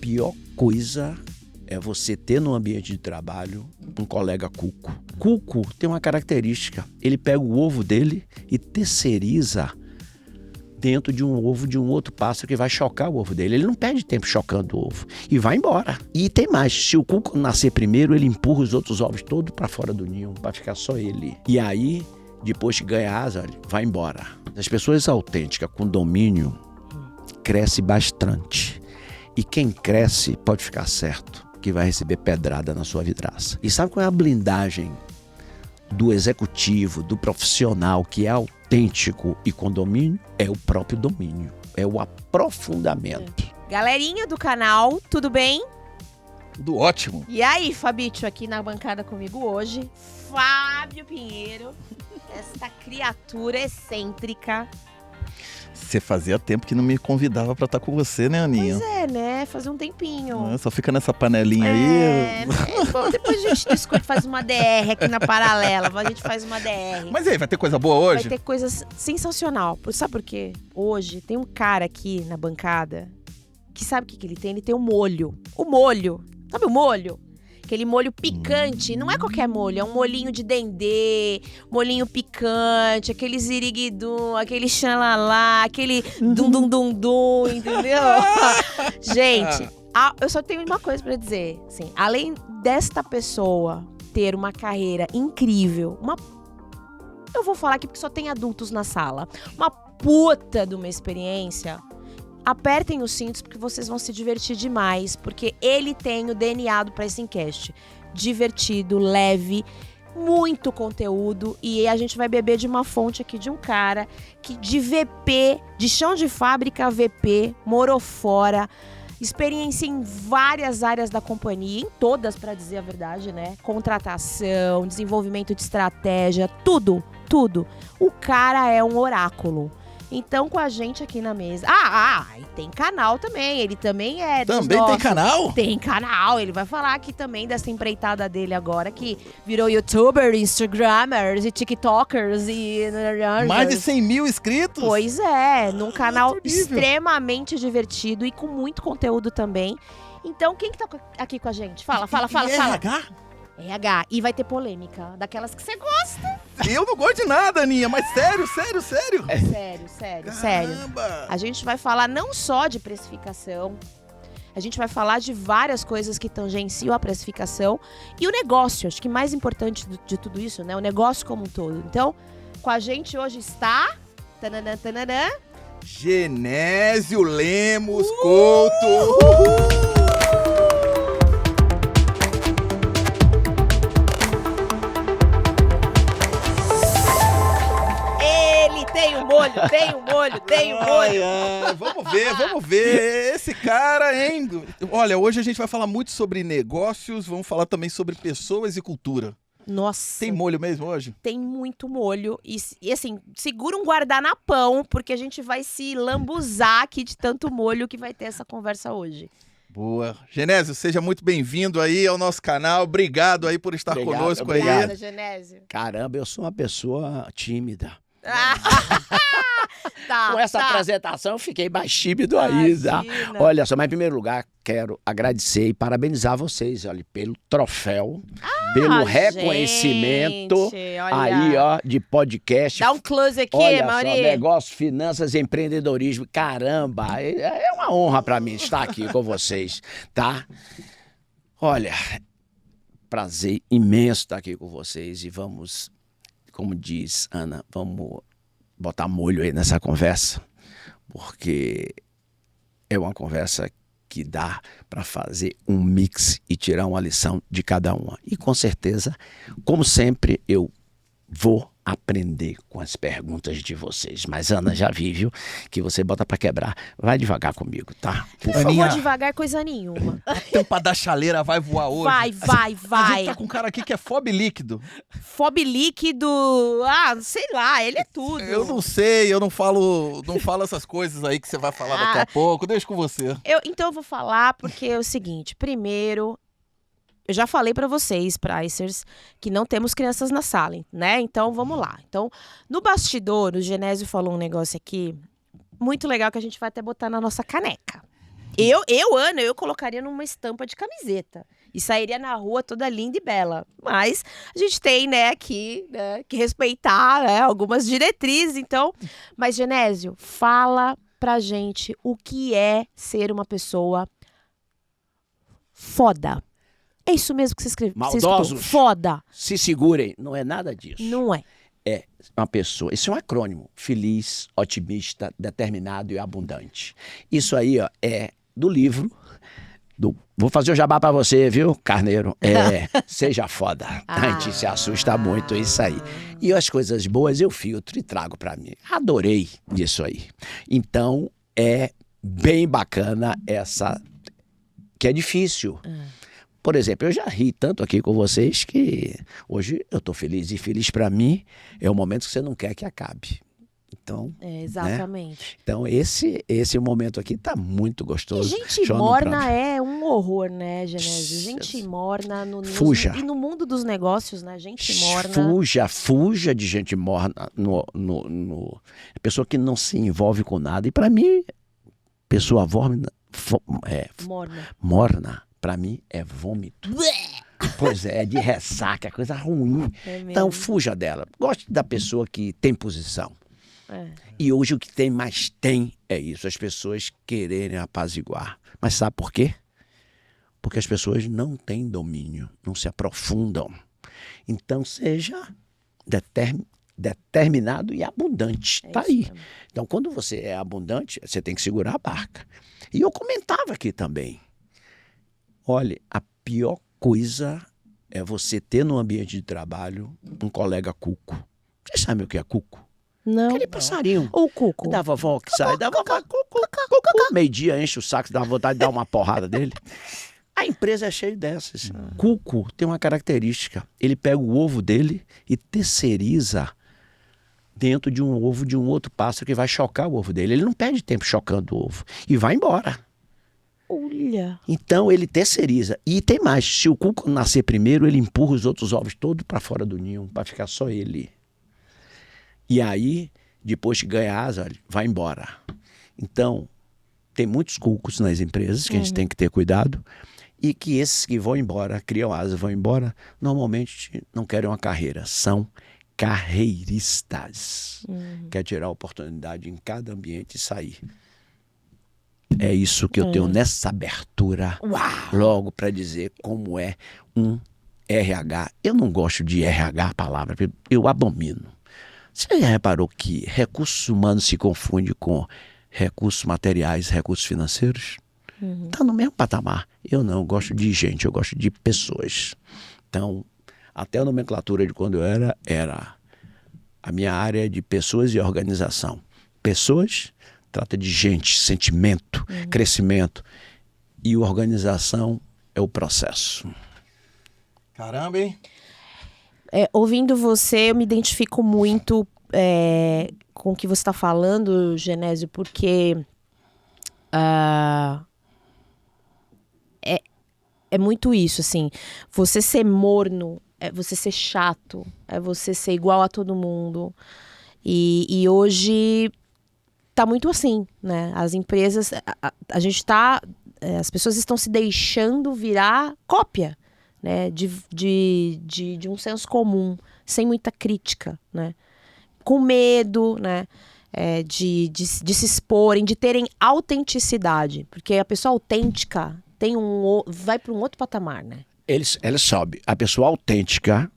pior coisa é você ter no ambiente de trabalho um colega cuco. Cuco tem uma característica, ele pega o ovo dele e terceiriza dentro de um ovo de um outro pássaro que vai chocar o ovo dele. Ele não perde tempo chocando o ovo e vai embora. E tem mais, se o cuco nascer primeiro, ele empurra os outros ovos todos para fora do ninho, para ficar só ele. E aí, depois que ganha asa, vai embora. As pessoas autênticas com domínio crescem bastante. E quem cresce pode ficar certo que vai receber pedrada na sua vidraça. E sabe qual é a blindagem do executivo, do profissional que é autêntico e com domínio? É o próprio domínio, é o aprofundamento. Galerinha do canal, tudo bem? Tudo ótimo. E aí, Fabito, aqui na bancada comigo hoje, Fábio Pinheiro, esta criatura excêntrica. Você fazia tempo que não me convidava pra estar com você, né, Aninha? Pois é, né? Fazia um tempinho. Só fica nessa panelinha aí. Bom, depois a gente discute, faz uma DR aqui na paralela. A gente faz uma DR. Mas e aí, vai ter coisa boa hoje? Vai ter coisas sensacional. Sabe por quê? Hoje tem um cara aqui na bancada que sabe o que ele tem? Ele tem um molho. O molho. Sabe o molho? Aquele molho picante, não é qualquer molho, é um molhinho de dendê, molhinho picante, aquele ziriguidum, aquele xalalá, aquele dum-dum-dum-dum, entendeu? Gente, eu só tenho uma coisa pra dizer, assim, além desta pessoa ter uma carreira incrível, eu vou falar aqui porque só tem adultos na sala, uma puta de uma experiência. Apertem os cintos porque vocês vão se divertir demais, porque ele tem o DNA do Pricing Cast. Divertido, leve, muito conteúdo, e a gente vai beber de uma fonte aqui de um cara que de VP, de chão de fábrica VP, morou fora, experiência em várias áreas da companhia, em todas, para dizer a verdade, né? Contratação, desenvolvimento de estratégia, tudo. O cara é um oráculo. Então, com a gente aqui na mesa... e tem canal também. Ele também é dos Também nossos. tem canal? Tem canal. Ele vai falar aqui também dessa empreitada dele agora, que virou youtuber, instagramers e tiktokers e... Mais de 100 mil inscritos? Pois é, num canal nível. Extremamente divertido e com muito conteúdo também. Então, quem que tá aqui com a gente? Fala. RH? RH. E vai ter polêmica, daquelas que você gosta. Eu não gosto de nada, Aninha, mas sério. Sério. Caramba. A gente vai falar não só de precificação, a gente vai falar de várias coisas que tangenciam a precificação e o negócio, acho que mais importante de tudo isso, né? O negócio como um todo. Então, com a gente hoje está... Tananã. Genésio Lemos Couto. Tem um molho. Vamos ver. Esse cara, hein? Olha, hoje a gente vai falar muito sobre negócios, vamos falar também sobre pessoas e cultura. Nossa. Tem molho mesmo hoje? Tem muito molho. E assim, segura um guardanapão, porque a gente vai se lambuzar aqui de tanto molho que vai ter essa conversa hoje. Boa. Genésio, seja muito bem-vindo aí ao nosso canal. Obrigado aí por estar conosco aí. Obrigada, Genésio. Caramba, eu sou uma pessoa tímida. Tá, Com essa apresentação eu fiquei mais tímido ainda. Olha só, mas em primeiro lugar quero agradecer e parabenizar vocês, olha, pelo troféu, pelo reconhecimento aí, ó, de podcast. Dá um close aqui, olha Mauri. Só, negócio, finanças e empreendedorismo. Caramba, é uma honra pra mim estar aqui com vocês, tá? Olha, prazer imenso estar aqui com vocês e vamos, como diz Ana, vamos botar molho aí nessa conversa, porque é uma conversa que dá para fazer um mix e tirar uma lição de cada uma. E com certeza, como sempre, eu vou aprender com as perguntas de vocês. Mas Ana, já vi, viu, que você bota para quebrar. Vai devagar comigo, tá? Por favor, devagar coisa nenhuma. A tampa da chaleira vai voar hoje. Vai. A gente tá com um cara aqui que é fob líquido. Fob líquido, sei lá, ele é tudo. Eu não sei, eu não falo essas coisas aí que você vai falar daqui a pouco. Deixa com você. Então eu vou falar porque é o seguinte, primeiro... Eu já falei para vocês, Pricers, que não temos crianças na sala, né? Então, vamos lá. Então, no bastidor, o Genésio falou um negócio aqui muito legal que a gente vai até botar na nossa caneca. Ana, eu colocaria numa estampa de camiseta. E sairia na rua toda linda e bela. Mas a gente tem, né, aqui, né, que respeitar, né, algumas diretrizes, então. Mas, Genésio, fala pra gente o que é ser uma pessoa foda. É isso mesmo que você escreveu. Maldosos. Foda. Se segurem, não é nada disso. Não é. É uma pessoa, isso é um acrônimo, feliz, otimista, determinado e abundante. Isso aí, ó, é do livro, vou fazer o jabá pra você, viu, Carneiro? Seja foda. A gente se assusta muito, é isso aí. E as coisas boas eu filtro e trago pra mim. Adorei isso aí. Então, é bem bacana essa, que é difícil. Por exemplo, eu já ri tanto aqui com vocês que hoje eu tô feliz. E feliz pra mim é o momento que você não quer que acabe. Então, exatamente. Né? Então, esse momento aqui tá muito gostoso. E gente morna é um horror, né, Genésio? Gente morna Fuja. E no mundo dos negócios, né? Gente morna. Fuja de gente morna. Pessoa que não se envolve com nada. E pra mim, pessoa morna, pra mim, é vômito. Pois é de ressaca, coisa ruim. Então, fuja dela. Goste da pessoa que tem posição. E hoje o que mais tem é isso, as pessoas quererem apaziguar. Mas sabe por quê? Porque as pessoas não têm domínio, não se aprofundam. Então seja determinado e abundante. Tá aí. Mesmo. Então quando você é abundante, você tem que segurar a barca. E eu comentava aqui também. Olha, a pior coisa é você ter no ambiente de trabalho um colega cuco. Você sabe o que é cuco? Não. Aquele passarinho. O cuco. Da vovó que sai, da vovó. Meio-dia enche o saco, dá vontade de dar uma porrada dele. A empresa é cheia dessas. Cuco tem uma característica. Ele pega o ovo dele e terceiriza dentro de um ovo de um outro pássaro que vai chocar o ovo dele. Ele não perde tempo chocando o ovo. E vai embora. Olha. Então ele terceiriza. E tem mais. Se o cuco nascer primeiro, ele empurra os outros ovos todos para fora do ninho, para ficar só ele. E aí, depois que ganha asa, vai embora. Então, tem muitos cucos nas empresas que a gente tem que ter cuidado. E que esses que vão embora, criam asa, vão embora, normalmente não querem uma carreira. São carreiristas. Quer tirar a oportunidade em cada ambiente e sair. É isso que eu tenho nessa abertura. Logo para dizer como é um RH. Eu não gosto de RH, a palavra, eu abomino. Você já reparou que recursos humanos se confunde com recursos materiais, recursos financeiros? Está no mesmo patamar. Eu não gosto de gente, eu gosto de pessoas. Então, até a nomenclatura de quando eu era a minha área de pessoas e organização. Pessoas trata de gente, sentimento, crescimento. E organização é o processo. Caramba, hein? Ouvindo você, eu me identifico muito com o que você está falando, Genésio, porque é muito isso, assim. Você ser morno, é você ser chato, é você ser igual a todo mundo. E hoje tá muito assim, né? As empresas, a gente tá... as pessoas estão se deixando virar cópia, né, de um senso comum, sem muita crítica, né, com medo, né, de se exporem, de terem autenticidade, porque a pessoa autêntica vai para um outro patamar, né? Ela sobe. A pessoa autêntica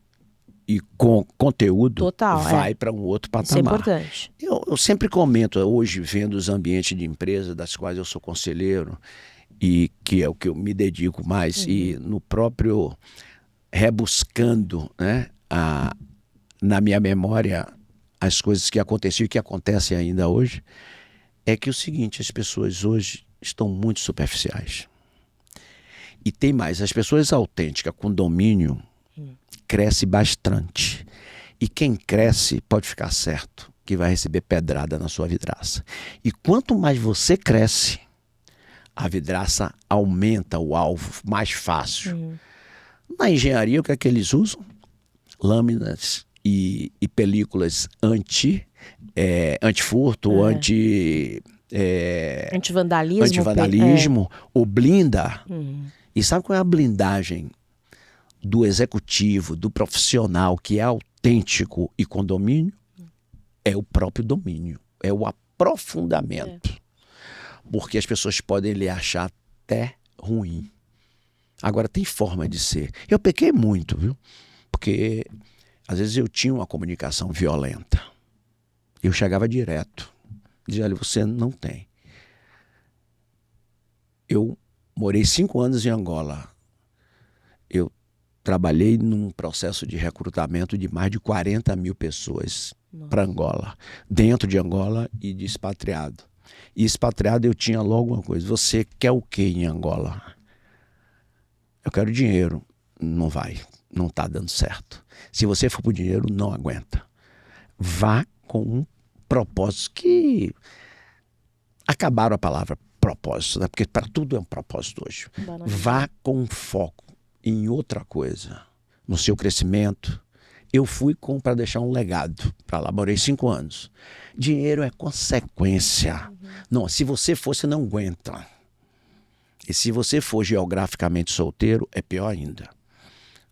e com conteúdo Total, vai para um outro patamar. Isso é importante. Eu sempre comento, hoje, vendo os ambientes de empresa das quais eu sou conselheiro, e que é o que eu me dedico mais, e no próprio rebuscando, né, na minha memória as coisas que aconteciam e que acontecem ainda hoje, é que o seguinte, as pessoas hoje estão muito superficiais. E tem mais, as pessoas autênticas com domínio crescem bastante. E quem cresce pode ficar certo que vai receber pedrada na sua vidraça. E quanto mais você cresce, a vidraça aumenta o alvo mais fácil. Na engenharia, o que é que eles usam? Lâminas e películas anti-furto, antivandalismo, ou blinda. E sabe qual é a blindagem do executivo, do profissional que é autêntico e com domínio? É o próprio domínio, é o aprofundamento. Porque as pessoas podem lhe achar até ruim. Agora, tem forma de ser. Eu pequei muito, viu? Porque às vezes eu tinha uma comunicação violenta. Eu chegava direto. Dizia, olha, você não tem. Eu morei 5 anos em Angola. Eu trabalhei num processo de recrutamento de mais de 40 mil pessoas para Angola. Dentro de Angola e de expatriado. E expatriado eu tinha logo uma coisa. Você quer o quê em Angola? Eu quero dinheiro. Não vai. Não está dando certo. Se você for por dinheiro, não aguenta. Vá com um propósito que... Acabaram a palavra propósito, né? Porque para tudo é um propósito hoje. Vá com um foco em outra coisa. No seu crescimento. Eu fui para deixar um legado. Para lá, morei 5 anos. Dinheiro é consequência. Não, se você for, você não aguenta. E se você for geograficamente solteiro, é pior ainda.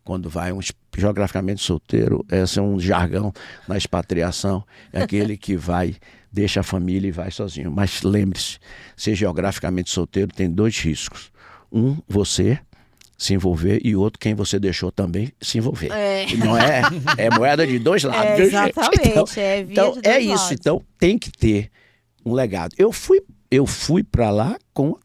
Quando vai geograficamente solteiro, esse é um jargão na expatriação, é aquele que vai, deixa a família e vai sozinho. Mas lembre-se, ser geograficamente solteiro tem 2 riscos. Um, você se envolver, e outro, quem você deixou também se envolver. Não é? É moeda de 2 lados. Viu, exatamente. Gente? Então, é isso. Lados. Então, tem que ter um legado. Eu fui para lá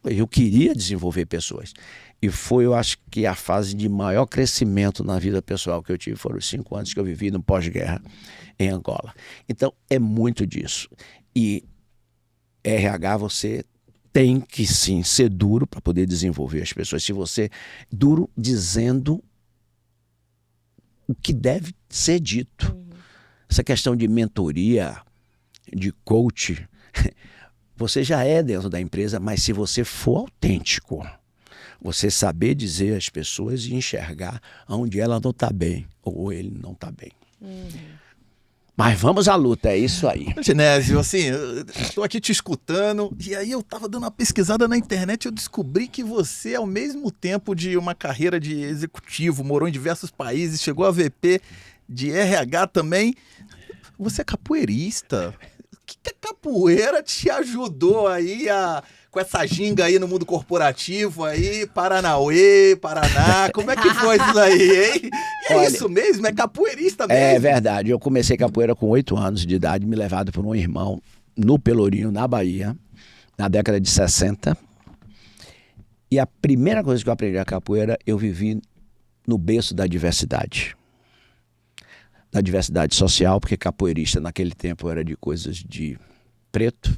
eu queria desenvolver pessoas. E foi, eu acho que a fase de maior crescimento na vida pessoal que eu tive foram os 5 anos que eu vivi no pós-guerra em Angola. Então, é muito disso. E RH, você tem que sim ser duro para poder desenvolver as pessoas. Se você duro dizendo o que deve ser dito. Essa questão de mentoria, de coach, você já é dentro da empresa, mas se você for autêntico, você saber dizer às pessoas e enxergar onde ela não está bem ou ele não está bem. Mas vamos à luta, é isso aí. Genésio, assim, eu estou aqui te escutando e aí eu estava dando uma pesquisada na internet e eu descobri que você, ao mesmo tempo de uma carreira de executivo, morou em diversos países, chegou a VP de RH também, você é capoeirista. O que a capoeira te ajudou aí com essa ginga aí no mundo corporativo aí, Paranauê, Paraná, como é que foi isso aí, hein? É Olha, isso mesmo? É capoeirista mesmo? É verdade, eu comecei capoeira com 8 anos de idade, me levado por um irmão no Pelourinho, na Bahia, na década de 60. E a primeira coisa que eu aprendi a capoeira, eu vivi no berço da diversidade. Da diversidade social, porque capoeirista naquele tempo era de coisas de preto.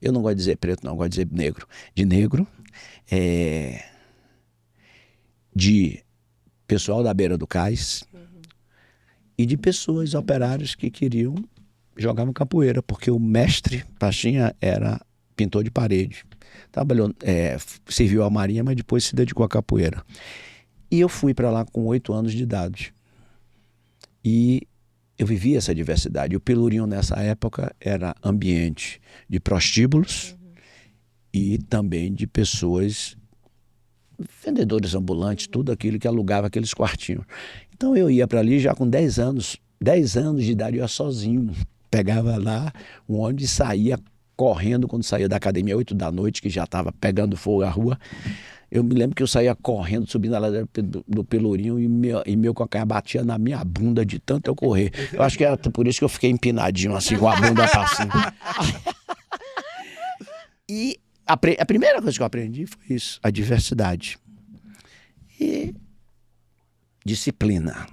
Eu não gosto de dizer preto, não, eu gosto de dizer negro. De negro, de pessoal da beira do cais e de pessoas operárias que queriam jogar no capoeira, porque o mestre Pachinha era pintor de parede. Trabalhou, serviu à marinha, mas depois se dedicou à capoeira. E eu fui para lá com 8 anos de idade. E eu vivi essa diversidade. O Pelourinho, nessa época, era ambiente de prostíbulos e também de pessoas, vendedores ambulantes, tudo aquilo que alugava aqueles quartinhos. Então eu ia para ali já com 10 anos. 10 anos de idade eu ia sozinho. Pegava lá um ônibus e saía correndo quando saía da academia 8 da noite, que já estava pegando fogo a rua. Eu me lembro que eu saía correndo, subindo a ladeira do Pelourinho e meu calcanhar batia na minha bunda de tanto eu correr. Eu acho que era por isso que eu fiquei empinadinho assim, com a bunda pra cima. E a primeira coisa que eu aprendi foi isso, a diversidade. E disciplina.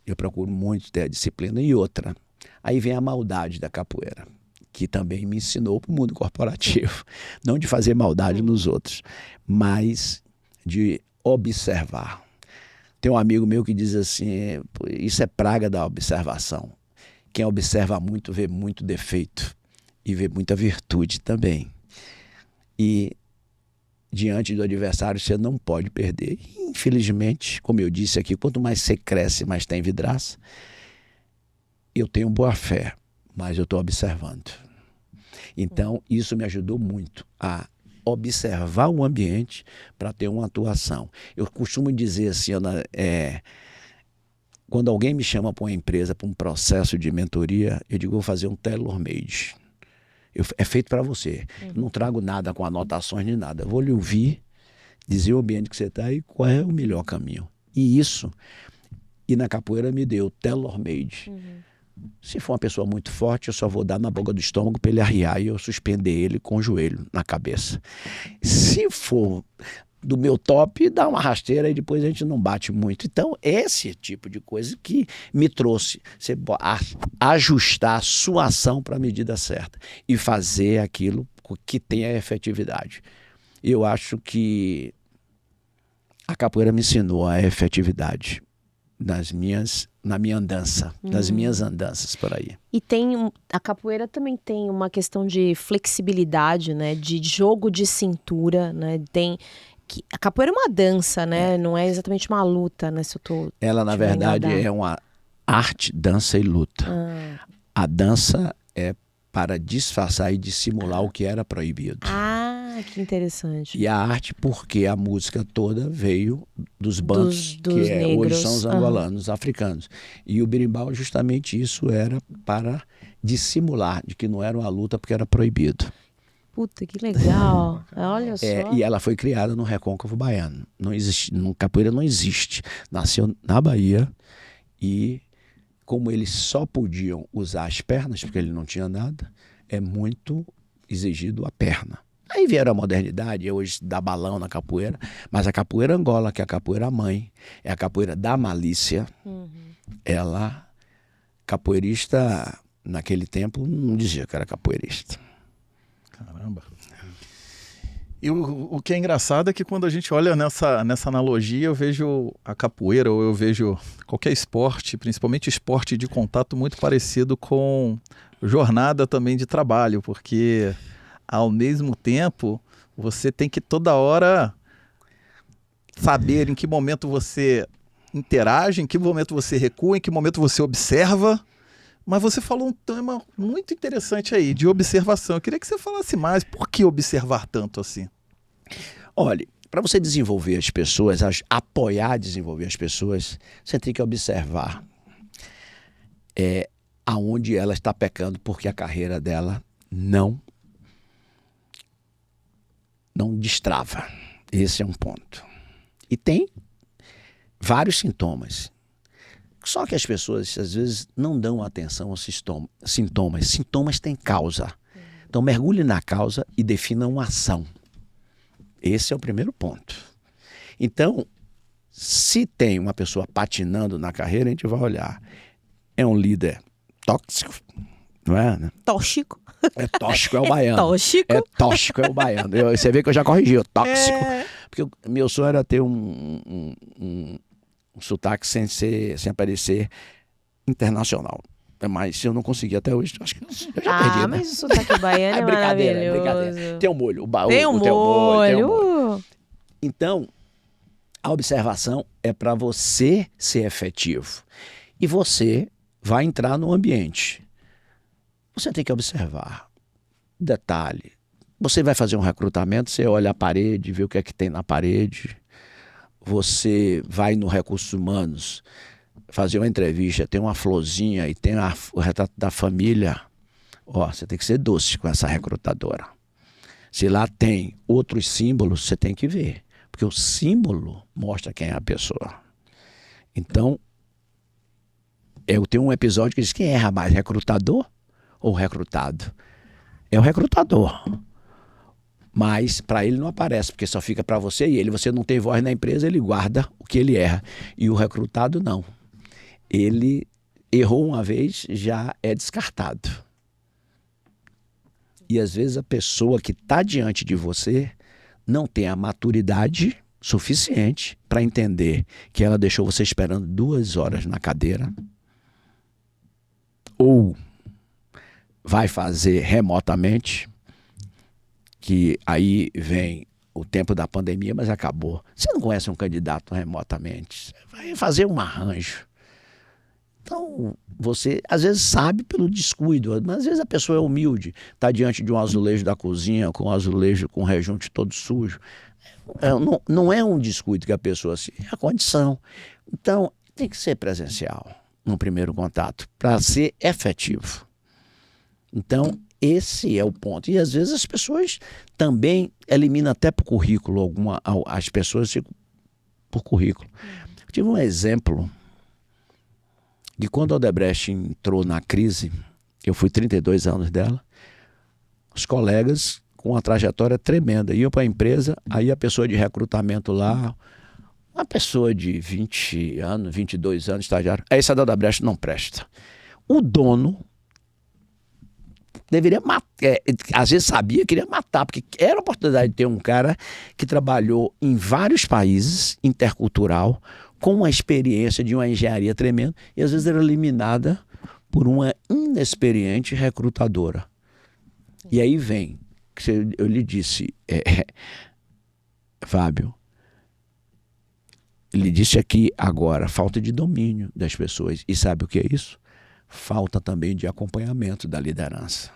Eu procuro muito ter a disciplina. E outra, aí vem a maldade da capoeira, que também me ensinou para o mundo corporativo. Não de fazer maldade nos outros, mas de observar. Tem um amigo meu que diz assim, isso é praga da observação. Quem observa muito vê muito defeito e vê muita virtude também. E diante do adversário você não pode perder. Infelizmente, como eu disse aqui, quanto mais você cresce, mais tem vidraça. Eu tenho boa fé, mas eu estou observando. Então, isso me ajudou muito a observar o ambiente para ter uma atuação. Eu costumo dizer assim, Ana, quando alguém me chama para uma empresa, para um processo de mentoria, eu digo, vou fazer um tailor-made. É feito para você. Eu não trago nada com anotações nem nada. Eu vou lhe ouvir, dizer o ambiente que você está e qual é o melhor caminho. E na capoeira me deu tailor-made. Se for uma pessoa muito forte, eu só vou dar na boca do estômago para ele arriar e eu suspender ele com o joelho na cabeça. Se for do meu top, dá uma rasteira e depois a gente não bate muito. Então, esse tipo de coisa que me trouxe você ajustar a sua ação para a medida certa e fazer aquilo que tenha efetividade. Eu acho que a capoeira me ensinou a efetividade na minha andança, nas minhas andanças por aí. E a capoeira também tem uma questão de flexibilidade, né? De jogo de cintura, né? A capoeira é uma dança, né? Não é exatamente uma luta, né? Se eu tô Ela, na verdade, é uma arte, dança e luta. A dança é para disfarçar e dissimular o que era proibido. Que interessante. E a arte, porque a música toda veio dos bantos, dos que negros. Hoje são os angolanos, africanos. E o berimbau, justamente isso, era para dissimular de que não era uma luta porque era proibido. Puta, que legal. Olha só. E ela foi criada no Recôncavo Baiano. Não existe, capoeira não existe. Nasceu na Bahia e como eles só podiam usar as pernas, porque ele não tinha nada, é muito exigido a perna. Aí vieram a modernidade, hoje dá balão na capoeira, mas a capoeira Angola, que é a capoeira mãe, é a capoeira da malícia. Ela, capoeirista, naquele tempo, não dizia que era capoeirista. Caramba. E o que é engraçado é que quando a gente olha nessa analogia, eu vejo a capoeira, ou eu vejo qualquer esporte, principalmente esporte de contato, muito parecido com jornada também de trabalho, porque ao mesmo tempo você tem que toda hora saber em que momento você interage, em que momento você recua, em que momento você observa. Mas você falou um tema muito interessante aí, de observação. Eu queria que você falasse mais. Por que observar tanto assim? Olha, para você desenvolver as pessoas, apoiar desenvolver as pessoas, você tem que observar aonde ela está pecando, porque a carreira dela não destrava. Esse é um ponto. E tem vários sintomas. Só que as pessoas, às vezes, não dão atenção aos sintomas. Sintomas têm causa. Então, mergulhe na causa e defina uma ação. Esse é o primeiro ponto. Então, se tem uma pessoa patinando na carreira, a gente vai olhar. É um líder tóxico, não é? Né? Tóxico. É tóxico, é o baiano. Tóxico. É tóxico, é o baiano. Você vê que eu já corrigi, o tóxico. Porque meu sonho era ter um sotaque sem aparecer internacional. Mas se eu não conseguir até hoje, acho que eu já perdi, né? Mas o sotaque baiano é brincadeira, maravilhoso. brincadeira. Tem um molho. Tem um molho. Então, a observação é para você ser efetivo. E você vai entrar no ambiente. Você tem que observar. Detalhe. Você vai fazer um recrutamento, você olha a parede, vê o que é que tem na parede. Você vai no Recursos Humanos fazer uma entrevista, tem uma florzinha e tem o retrato da família. Você tem que ser doce com essa recrutadora. Se lá tem outros símbolos, você tem que ver. Porque o símbolo mostra quem é a pessoa. Então, eu tenho um episódio que diz: quem erra mais, recrutador ou recrutado? É o recrutador. Mas para ele não aparece, porque só fica para você e ele. Você não tem voz na empresa, ele guarda o que ele erra. E o recrutado não. Ele errou uma vez, já é descartado. E às vezes a pessoa que está diante de você não tem a maturidade suficiente para entender que ela deixou você esperando 2 horas na cadeira, ou vai fazer remotamente, que aí vem o tempo da pandemia, mas acabou. Você não conhece um candidato remotamente, você vai fazer um arranjo. Então, você às vezes sabe pelo descuido, mas às vezes a pessoa é humilde, está diante de um azulejo da cozinha, com um azulejo com um rejunte todo sujo. Não é um descuido que a pessoa se... É a condição. Então, tem que ser presencial no primeiro contato para ser efetivo. Então, esse é o ponto. E às vezes as pessoas também eliminam até por currículo, as pessoas ficam por currículo. Eu tive um exemplo de quando a Odebrecht entrou na crise, eu fui 32 anos dela, os colegas com uma trajetória tremenda iam para a empresa, aí a pessoa de recrutamento lá, uma pessoa de 20 anos, 22 anos, estagiário, essa da Odebrecht não presta. O dono deveria matar, às vezes sabia, queria matar, porque era a oportunidade de ter um cara que trabalhou em vários países, intercultural, com uma experiência de uma engenharia tremenda, e às vezes era eliminada por uma inexperiente recrutadora. E aí vem, eu lhe disse, Fábio, ele disse aqui agora, falta de domínio das pessoas. E sabe o que é isso? Falta também de acompanhamento da liderança.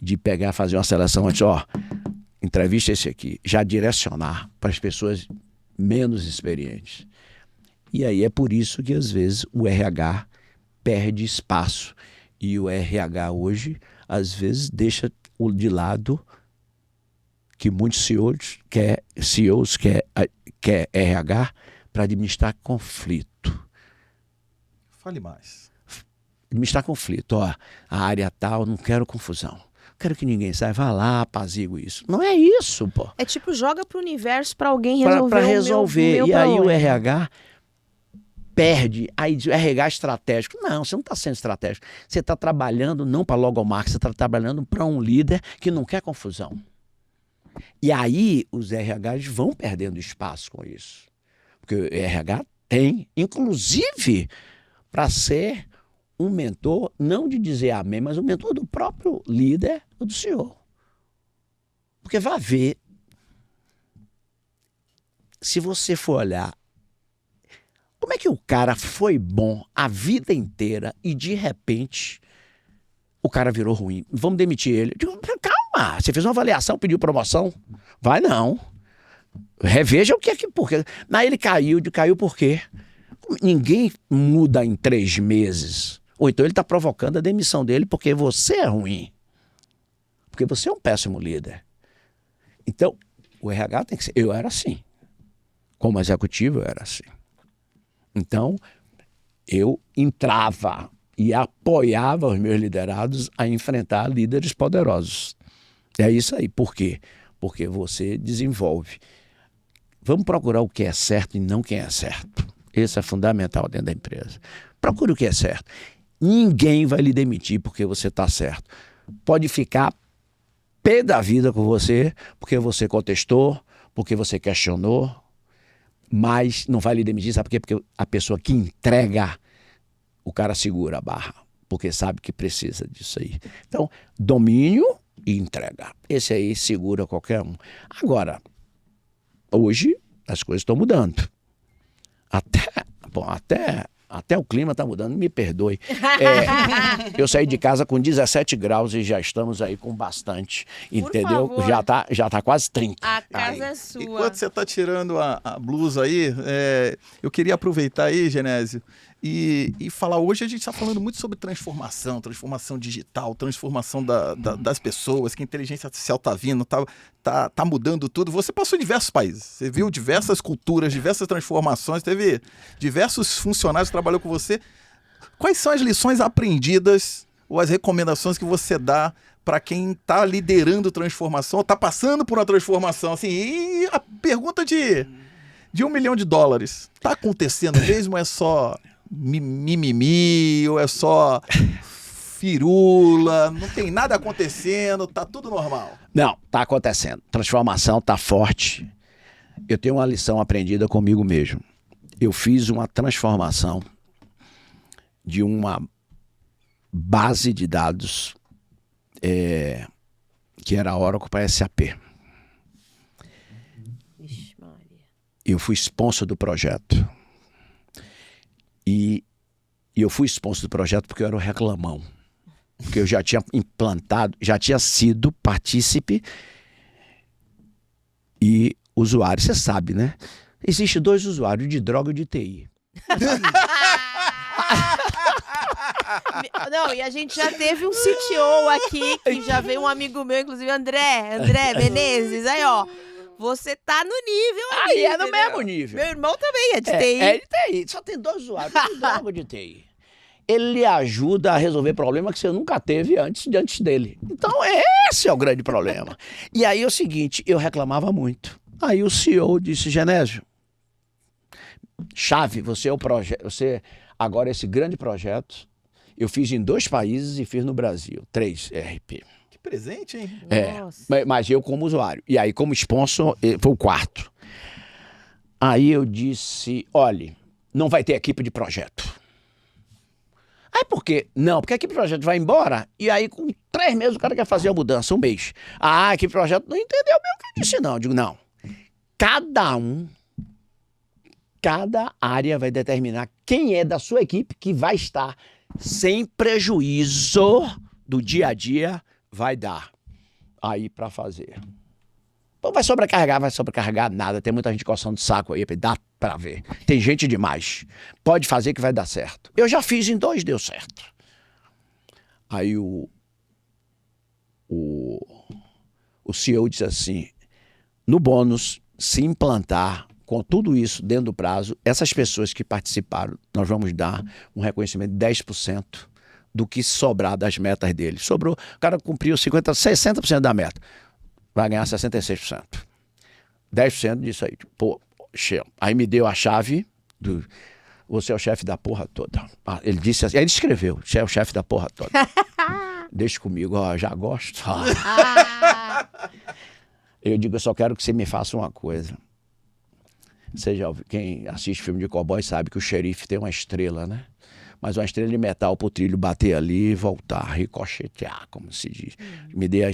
De pegar, fazer uma seleção antes, entrevista esse aqui, já direcionar para as pessoas menos experientes. E aí é por isso que às vezes o RH perde espaço. E o RH hoje, às vezes, deixa de lado que muitos CEOs quer RH para administrar conflito. Fale mais. Administrar conflito. A área tal, não quero confusão. Quero que ninguém saia, vá lá, apazigo isso. Não é isso, pô. É tipo, joga pro universo para alguém resolver Para resolver. o meu e aí problema. o RH perde. Aí diz, o RH estratégico. Não, você não está sendo estratégico. Você está trabalhando não para logomarca, você está trabalhando para um líder que não quer confusão. E aí os RHs vão perdendo espaço com isso. Porque o RH tem, inclusive, para ser um mentor, não de dizer amém, mas um mentor do próprio líder ou do senhor. Porque vai ver, se você for olhar, como é que o cara foi bom a vida inteira e de repente o cara virou ruim? Vamos demitir ele. Eu digo, calma, você fez uma avaliação, pediu promoção? Vai não. Reveja o que é que... Porque... Aí ele caiu por quê? Ninguém muda em 3 meses. Ou então ele está provocando a demissão dele porque você é ruim. Porque você é um péssimo líder. Então, o RH tem que ser... Eu era assim. Como executivo, eu era assim. Então, eu entrava e apoiava os meus liderados a enfrentar líderes poderosos. É isso aí. Por quê? Porque você desenvolve. Vamos procurar o que é certo e não quem é certo. Isso é fundamental dentro da empresa. Procure o que é certo. Ninguém vai lhe demitir porque você está certo. Pode ficar pé da vida com você porque você contestou, porque você questionou, mas não vai lhe demitir, sabe por quê? Porque a pessoa que entrega, o cara segura a barra, porque sabe que precisa disso aí. Então, domínio e entrega. Esse aí segura qualquer um. Agora, hoje as coisas estão mudando. Até o clima está mudando, me perdoe. Eu saí de casa com 17 graus e já estamos aí com bastante, entendeu? Favor. Já tá quase 30. A casa é sua. Enquanto você está tirando a blusa aí, eu queria aproveitar aí, Genésio, e falar, hoje a gente está falando muito sobre transformação digital, transformação das pessoas, que a inteligência artificial está vindo, tá mudando tudo. Você passou em diversos países, você viu diversas culturas, diversas transformações, teve diversos funcionários que trabalhou com você. Quais são as lições aprendidas ou as recomendações que você dá para quem está liderando transformação, está passando por uma transformação? Assim, e a pergunta de $1 milhão, está acontecendo mesmo ou é só mimimi, ou é só firula, não tem nada acontecendo, tá tudo normal? Não, tá acontecendo. Transformação tá forte. Eu tenho uma lição aprendida comigo mesmo. Eu fiz uma transformação de uma base de dados que era Oracle para SAP. Ixi, Maria. Eu fui sponsor do projeto. E E eu fui sponsor do projeto porque eu era o reclamão. Porque eu já tinha implantado, já tinha sido partícipe e usuário. Você sabe, né? Existem 2 usuários, de droga e de TI. Não, e a gente já teve um CTO aqui, que já veio um amigo meu, inclusive André Menezes. Aí, ó, você tá no nível ali. Aí é no entendeu? mesmo nível. Meu irmão também é de TI. É de TI. Só tem 2 usuários, de droga e de TI. Ele ajuda a resolver problema que você nunca teve antes dele. Então, esse é o grande problema. E aí é o seguinte, eu reclamava muito. Aí o CEO disse, Genésio, chave, você é o projeto, você agora esse grande projeto, eu fiz em 2 países e fiz no Brasil, 3 RP. Que presente, hein? Nossa. Mas eu como usuário. E aí como sponsor, foi o 4. Aí eu disse, olha, não vai ter equipe de projeto. Aí por quê? Não, porque a equipe de projeto vai embora e aí com 3 meses o cara quer fazer a mudança, 1 mês. A equipe de projeto não entendeu bem o que eu disse não. Eu digo, não, cada área vai determinar quem é da sua equipe que vai estar sem prejuízo do dia a dia, vai dar aí para fazer. Pô, vai sobrecarregar nada, tem muita gente coçando o saco aí, dá pra ver. Tem gente demais. Pode fazer que vai dar certo. Eu já fiz em 2, deu certo. Aí o CEO disse assim, no bônus, se implantar com tudo isso dentro do prazo, essas pessoas que participaram, nós vamos dar um reconhecimento de 10% do que sobrar das metas dele. Sobrou, o cara cumpriu 60% da meta. Vai ganhar 66%. 10% disso aí. Pô, aí me deu a chave do... Você é o chefe da porra toda. Ele disse assim, ele escreveu, você é o chefe da porra toda. Deixa comigo, ó, já gosto. Eu digo, eu só quero que você me faça uma coisa. Você já ouviu, quem assiste filme de cowboy sabe que o xerife tem uma estrela, né? Mas uma estrela de metal pro trilho bater ali e voltar, ricochetear, como se diz. Me dê a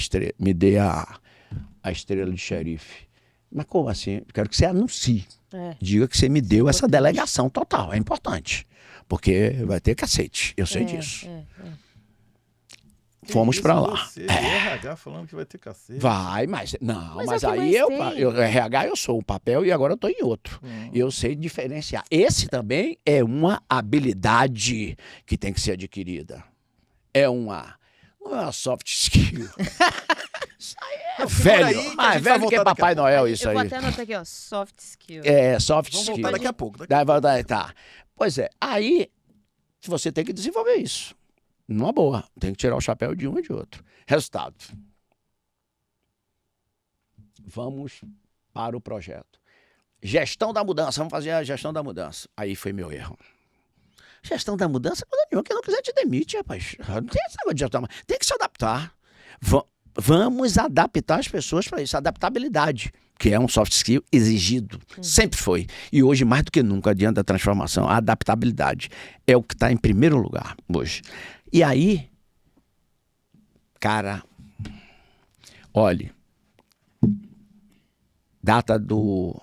estrela de xerife. Mas como assim? Quero que você anuncie. Diga que você me deu essa delegação total. É importante. Porque vai ter cacete. Eu sei disso. Fomos pra lá. Você, RH falando que vai ter cacete. Vai, mas não, Mas mas é o que aí mais eu RH eu sou um papel e agora eu tô em outro. Eu sei diferenciar. Esse também é uma habilidade que tem que ser adquirida. Não é uma soft skill. Isso aí é velho, mais velho que Papai Noel isso Eu vou aí. até anotar aqui, ó, soft skill. É, soft Vamos skill. voltar daqui a pouco. Tá. Pois é, aí você tem que desenvolver isso. Numa boa, tem que tirar o chapéu de um e de outro. Resultado. Vamos para o projeto. Gestão da mudança, vamos fazer a gestão da mudança. Aí foi meu erro. Gestão da mudança, coisa nenhuma, quem não quiser te demite, rapaz. Não tem esse negócio de gestão, tem que se adaptar. Vamos adaptar as pessoas para isso, adaptabilidade, que é um soft skill exigido, sempre foi. E hoje, mais do que nunca, diante da transformação, a adaptabilidade é o que está em primeiro lugar hoje. E aí, cara, olhe, data do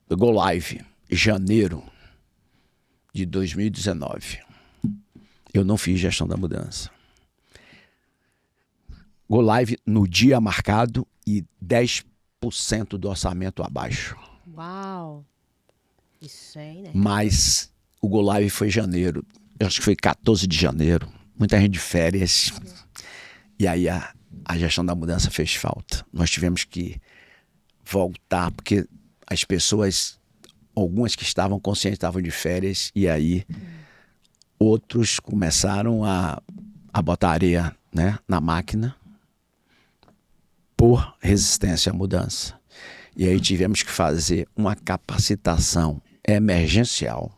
Go Live, janeiro de 2019. Eu não fiz gestão da mudança. Go Live no dia marcado e 10% do orçamento abaixo. Uau! Isso aí, né? Mas o Go Live foi em janeiro. Eu acho que foi 14 de janeiro. Muita gente de férias. E aí a gestão da mudança fez falta. Nós tivemos que voltar, porque as pessoas, algumas que estavam conscientes, estavam de férias. E aí outros começaram a botar areia, né, na máquina por resistência à mudança. E aí tivemos que fazer uma capacitação emergencial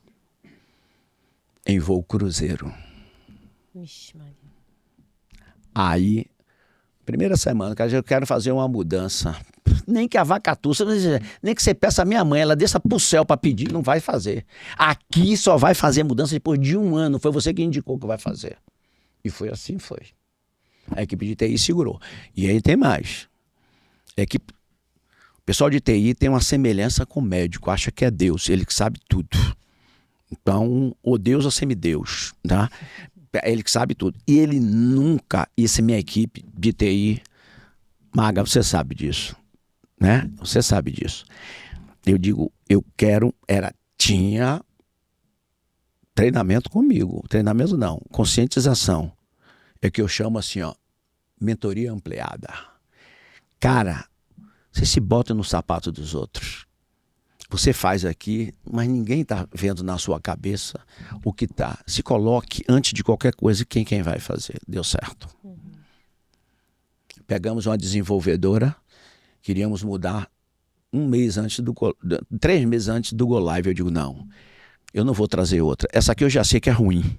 em voo cruzeiro. Vixe, Maria. Aí, primeira semana, cara, eu quero fazer uma mudança. Nem que a vacatuça, nem que você peça a minha mãe, ela desça pro céu para pedir, não vai fazer. Aqui só vai fazer mudança depois de 1 ano. Foi você que indicou que vai fazer. E foi assim, foi. A equipe de TI segurou. E aí tem mais. O pessoal de TI tem uma semelhança com o médico, acha que é Deus, ele que sabe tudo. Então, o Deus é semideus, tá? Ele que sabe tudo. E ele nunca, isso é minha equipe de TI, Maga, você sabe disso, né? Você sabe disso. Eu digo, tinha treinamento comigo. Treinamento não, conscientização. É que eu chamo assim, ó, mentoria ampliada. Cara, você se bota no sapato dos outros. Você faz aqui, mas ninguém está vendo na sua cabeça o que está. Se coloque antes de qualquer coisa quem vai fazer. Deu certo. Pegamos uma desenvolvedora, queríamos mudar 3 meses antes do Go Live. Eu digo, não, eu não vou trazer outra. Essa aqui eu já sei que é ruim.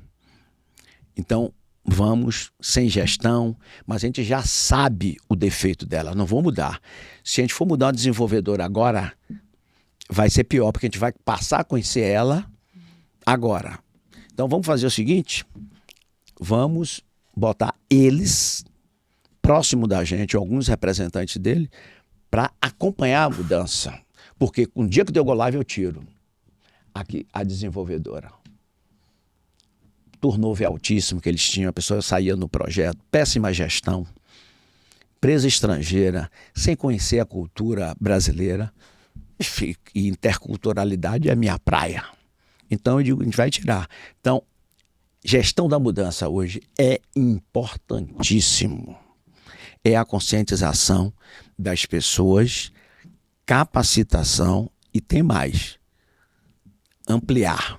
Então, vamos sem gestão, mas a gente já sabe o defeito dela, não vou mudar. Se a gente for mudar uma desenvolvedora agora, vai ser pior, porque a gente vai passar a conhecer ela agora. Então vamos fazer o seguinte, vamos botar eles próximo da gente, alguns representantes dele, para acompanhar a mudança. Porque um dia que deu Go Live eu tiro aqui a desenvolvedora. Turnover altíssimo que eles tinham, a pessoa saía no projeto, péssima gestão, empresa estrangeira, sem conhecer a cultura brasileira, e interculturalidade é a minha praia. Então eu digo, a gente vai tirar. Então, gestão da mudança hoje é importantíssimo. É a conscientização das pessoas, capacitação e tem mais, ampliar.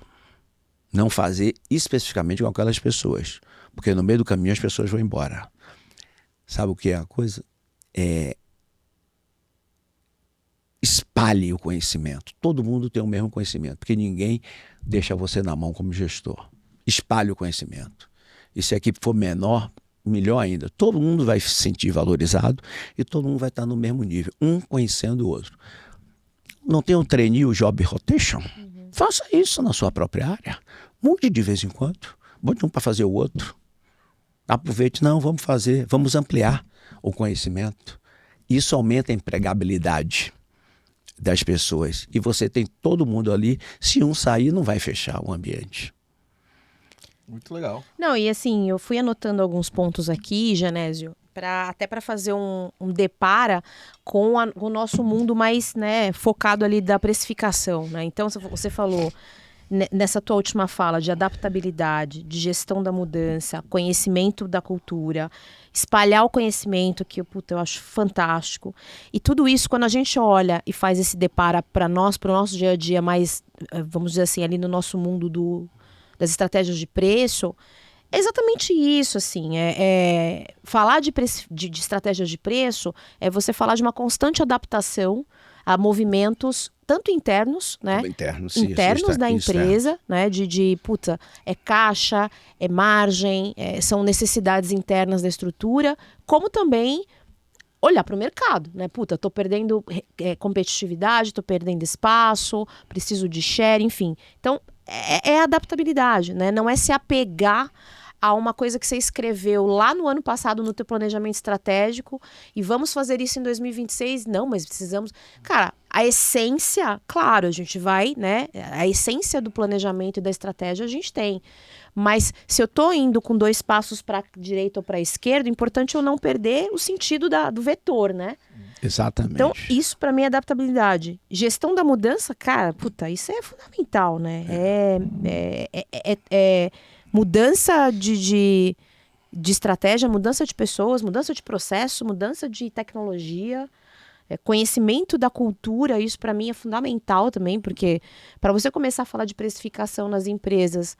Não fazer especificamente com aquelas pessoas, porque no meio do caminho as pessoas vão embora. Sabe o que é a coisa? Espalhe o conhecimento. Todo mundo tem o mesmo conhecimento, porque ninguém deixa você na mão como gestor. Espalhe o conhecimento. E se a equipe for menor, melhor ainda. Todo mundo vai se sentir valorizado e todo mundo vai estar no mesmo nível, um conhecendo o outro. Não tem um trainee, o job rotation? Faça isso na sua própria área. Mude de vez em quando. Bote um para fazer o outro. Aproveite, não, vamos ampliar o conhecimento. Isso aumenta a empregabilidade das pessoas. E você tem todo mundo ali. Se um sair, não vai fechar o ambiente. Muito legal. Não, e assim, eu fui anotando alguns pontos aqui, Genésio, até para fazer um depara com o nosso mundo mais, né, focado ali da precificação, né? Então, você falou nessa tua última fala de adaptabilidade, de gestão da mudança, conhecimento da cultura, espalhar o conhecimento, que eu acho fantástico. E tudo isso, quando a gente olha e faz esse depara para nós, para o nosso dia a dia mais, vamos dizer assim, ali no nosso mundo das estratégias de preço, é exatamente isso, assim, falar de estratégias de preço é você falar de uma constante adaptação a movimentos tanto internos, né? Internos da empresa, né? É caixa, é margem, são necessidades internas da estrutura, como também olhar para o mercado, né? Tô perdendo competitividade, tô perdendo espaço, preciso de share, enfim. Então, é adaptabilidade, né? Não é se apegar a uma coisa que você escreveu lá no ano passado no teu planejamento estratégico e vamos fazer isso em 2026. Não, mas precisamos... Cara, a essência, claro, a gente vai, né? A essência do planejamento e da estratégia a gente tem. Mas se eu tô indo com 2 passos para a direita ou para a esquerda, o importante é eu não perder o sentido do vetor, né? Exatamente. Então, isso para mim é adaptabilidade. Gestão da mudança, cara, isso é fundamental, né? Mudança de estratégia, mudança de pessoas, mudança de processo, mudança de tecnologia, conhecimento da cultura, isso para mim é fundamental também, porque para você começar a falar de precificação nas empresas,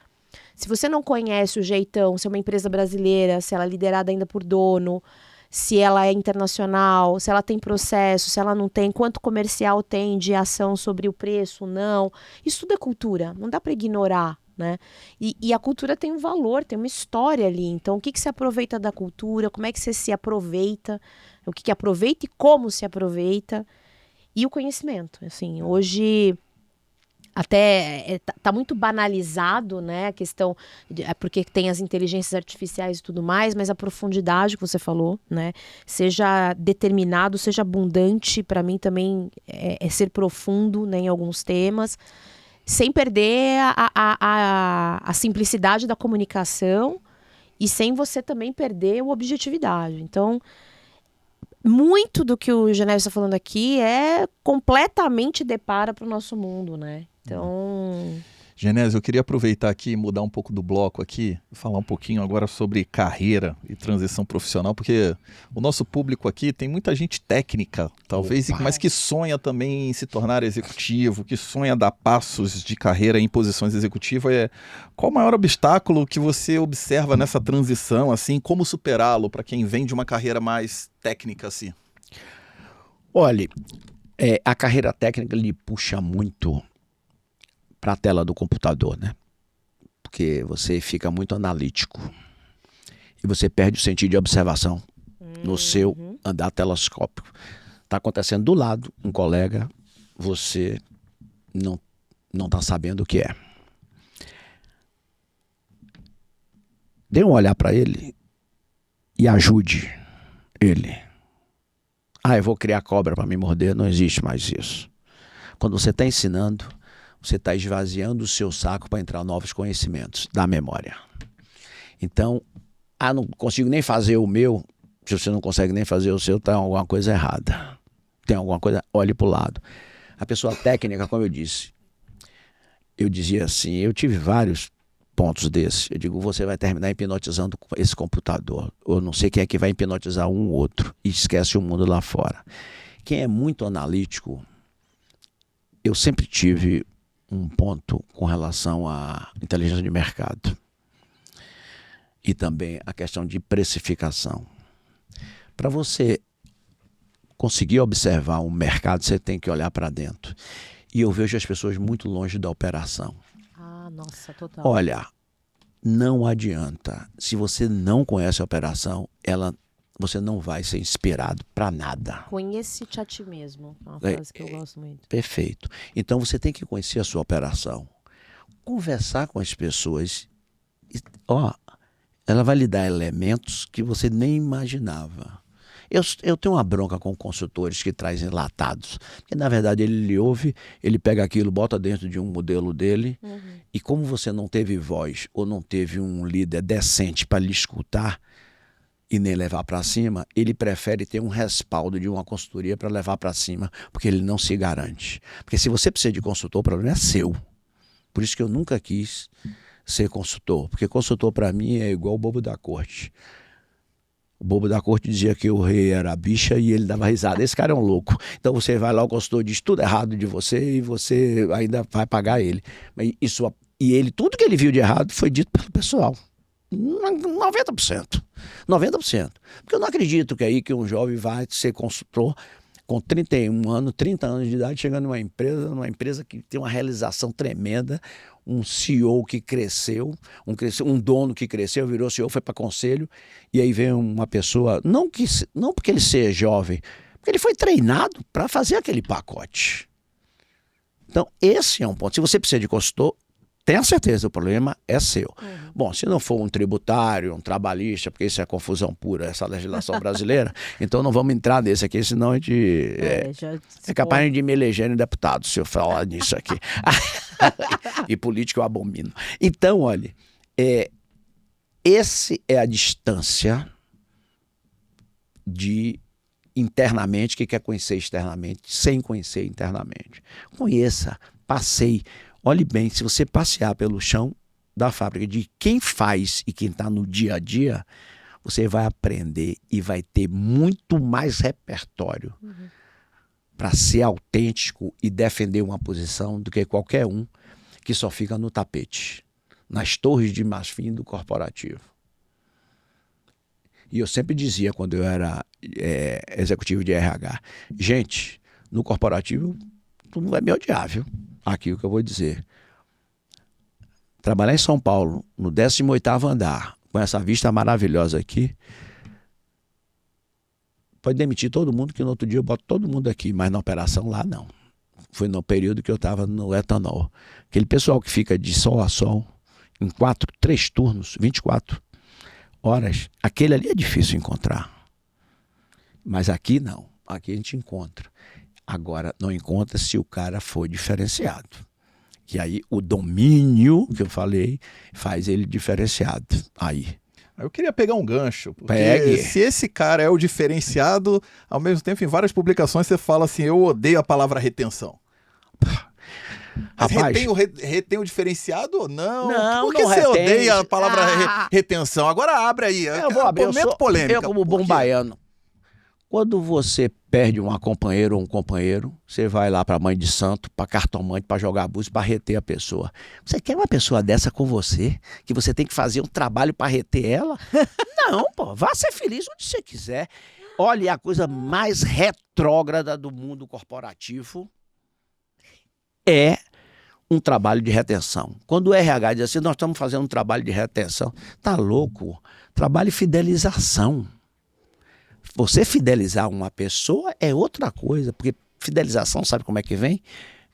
se você não conhece o jeitão, se é uma empresa brasileira, se ela é liderada ainda por dono, se ela é internacional, se ela tem processo, se ela não tem, quanto comercial tem de ação sobre o preço, não. Isso tudo é cultura, não dá para ignorar, né? E a cultura tem um valor, tem uma história ali. Então, o que se aproveita da cultura? Como é que você se aproveita? O que aproveita e como se aproveita? E o conhecimento. Assim, hoje... Até tá muito banalizado, né, a questão, porque tem as inteligências artificiais e tudo mais, mas a profundidade que você falou, né, seja determinado, seja abundante, para mim também é ser profundo, né, em alguns temas. sem perder a simplicidade da comunicação e sem você também perder a objetividade. Então, muito do que o Genésio está falando aqui é completamente depara para o nosso mundo, né? Então... Genésio, eu queria aproveitar aqui e mudar um pouco do bloco aqui, falar um pouquinho agora sobre carreira e transição profissional, porque o nosso público aqui tem muita gente técnica, talvez, mas que sonha também em se tornar executivo, que sonha dar passos de carreira em posições executivas. Qual o maior obstáculo que você observa nessa transição, assim, como superá-lo para quem vem de uma carreira mais técnica, assim? Olha, a carreira técnica lhe puxa muito para a tela do computador, né? Porque você fica muito analítico e você perde o sentido de observação no seu andar telescópico. Está acontecendo do lado, um colega, você não está sabendo o que é. Dê um olhar para ele e ajude ele. Eu vou criar cobra para me morder, não existe mais isso. Quando você está ensinando, você está esvaziando o seu saco para entrar novos conhecimentos da memória. Então, não consigo nem fazer o meu. Se você não consegue nem fazer o seu, tem alguma coisa errada. Tem alguma coisa, olhe para o lado. A pessoa técnica, como eu disse, eu dizia assim, eu tive vários pontos desses. Eu digo, você vai terminar hipnotizando esse computador. Eu não sei quem é que vai hipnotizar um ou outro e esquece o mundo lá fora. Quem é muito analítico, eu sempre tive um ponto com relação à inteligência de mercado e também a questão de precificação. Para você conseguir observar um mercado, você tem que olhar para dentro. E eu vejo as pessoas muito longe da operação. Nossa, total. Olha, não adianta. Se você não conhece a operação, você não vai ser inspirado para nada. Conhece-te a ti mesmo. É uma frase que eu gosto muito. Perfeito. Então você tem que conhecer a sua operação. Conversar com as pessoas. Ela vai lhe dar elementos que você nem imaginava. Eu tenho uma bronca com consultores que trazem enlatados. Porque na verdade ele lhe ouve, ele pega aquilo, bota dentro de um modelo dele. E como você não teve voz ou não teve um líder decente para lhe escutar, e nem levar para cima, ele prefere ter um respaldo de uma consultoria para levar para cima, porque ele não se garante. Porque se você precisa de consultor, o problema é seu. Por isso que eu nunca quis ser consultor, porque consultor para mim é igual o bobo da corte. O bobo da corte dizia que o rei era a bicha e ele dava risada. Esse cara é um louco. Então você vai lá, o consultor diz tudo errado de você e você ainda vai pagar ele. E ele, tudo que ele viu de errado foi dito pelo pessoal. 90%. 90%. Porque eu não acredito que um jovem vai ser consultor com 31 anos, 30 anos de idade, chegando numa empresa que tem uma realização tremenda, um CEO que cresceu, um dono que cresceu, virou CEO, foi para conselho, e aí vem uma pessoa, não porque ele seja jovem, porque ele foi treinado para fazer aquele pacote. Então, esse é um ponto. Se você precisa de consultor, tenha certeza, o problema é seu. Bom, se não for um tributário, um trabalhista, porque isso é confusão pura, essa legislação brasileira, então não vamos entrar nesse aqui, senão a gente é capaz de me eleger em deputado se eu falar nisso aqui. E político eu abomino. Então, olha, essa é a distância de internamente que quer conhecer externamente, sem conhecer internamente. Conheça, passeie. Olhe bem, se você passear pelo chão da fábrica de quem faz e quem está no dia a dia, você vai aprender e vai ter muito mais repertório para ser autêntico e defender uma posição do que qualquer um que só fica no tapete, nas torres de marfim do corporativo. E eu sempre dizia, quando eu era executivo de RH, gente, no corporativo tu não vai me odiar, viu? Aqui o que eu vou dizer. Trabalhar em São Paulo, no 18º andar, com essa vista maravilhosa aqui, pode demitir todo mundo, que no outro dia eu boto todo mundo aqui, mas na operação lá não. Foi no período que eu estava no etanol. Aquele pessoal que fica de sol a sol, em 3 turnos, 24 horas, aquele ali é difícil encontrar. Mas aqui não, aqui a gente encontra. Agora, não encontra se o cara for diferenciado. E aí o domínio que eu falei faz ele diferenciado. Aí. Eu queria pegar um gancho, porque Pegue. se esse cara é o diferenciado, ao mesmo tempo em várias publicações você fala assim, eu odeio a palavra retenção. Mas Rapaz, retém o diferenciado ou não? Não, Por que não você retém. odeia a palavra retenção? Agora abre aí. eu vou abrir. Momento polêmico. Eu como bom baiano. Quando você perde uma companheira ou um companheiro, você vai lá pra mãe de santo, pra cartomante, pra jogar abuso, pra reter a pessoa. Você quer uma pessoa dessa com você? Que você tem que fazer um trabalho pra reter ela? Não, pô. Vá ser feliz onde você quiser. Olha, a coisa mais retrógrada do mundo corporativo é um trabalho de retenção. Quando o RH diz assim, nós estamos fazendo um trabalho de retenção, tá louco? Trabalho de fidelização. Você fidelizar uma pessoa é outra coisa, porque fidelização, sabe como é que vem?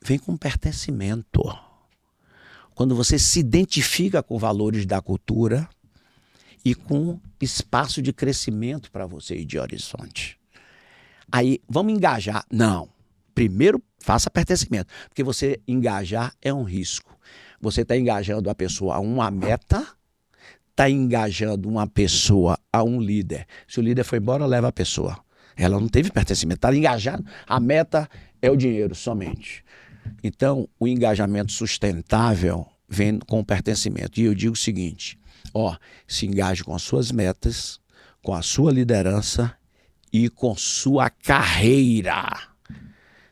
Vem com pertencimento. Quando você se identifica com valores da cultura e com espaço de crescimento para você e de horizonte. Aí, vamos engajar? Não. Primeiro, faça pertencimento, porque você engajar é um risco. Você está engajando a pessoa a uma meta, está engajando uma pessoa a um líder. Se o líder foi embora, leva a pessoa. Ela não teve pertencimento, está engajando. A meta é o dinheiro somente. Então, o engajamento sustentável vem com o pertencimento. E eu digo o seguinte, se engaje com as suas metas, com a sua liderança e com sua carreira.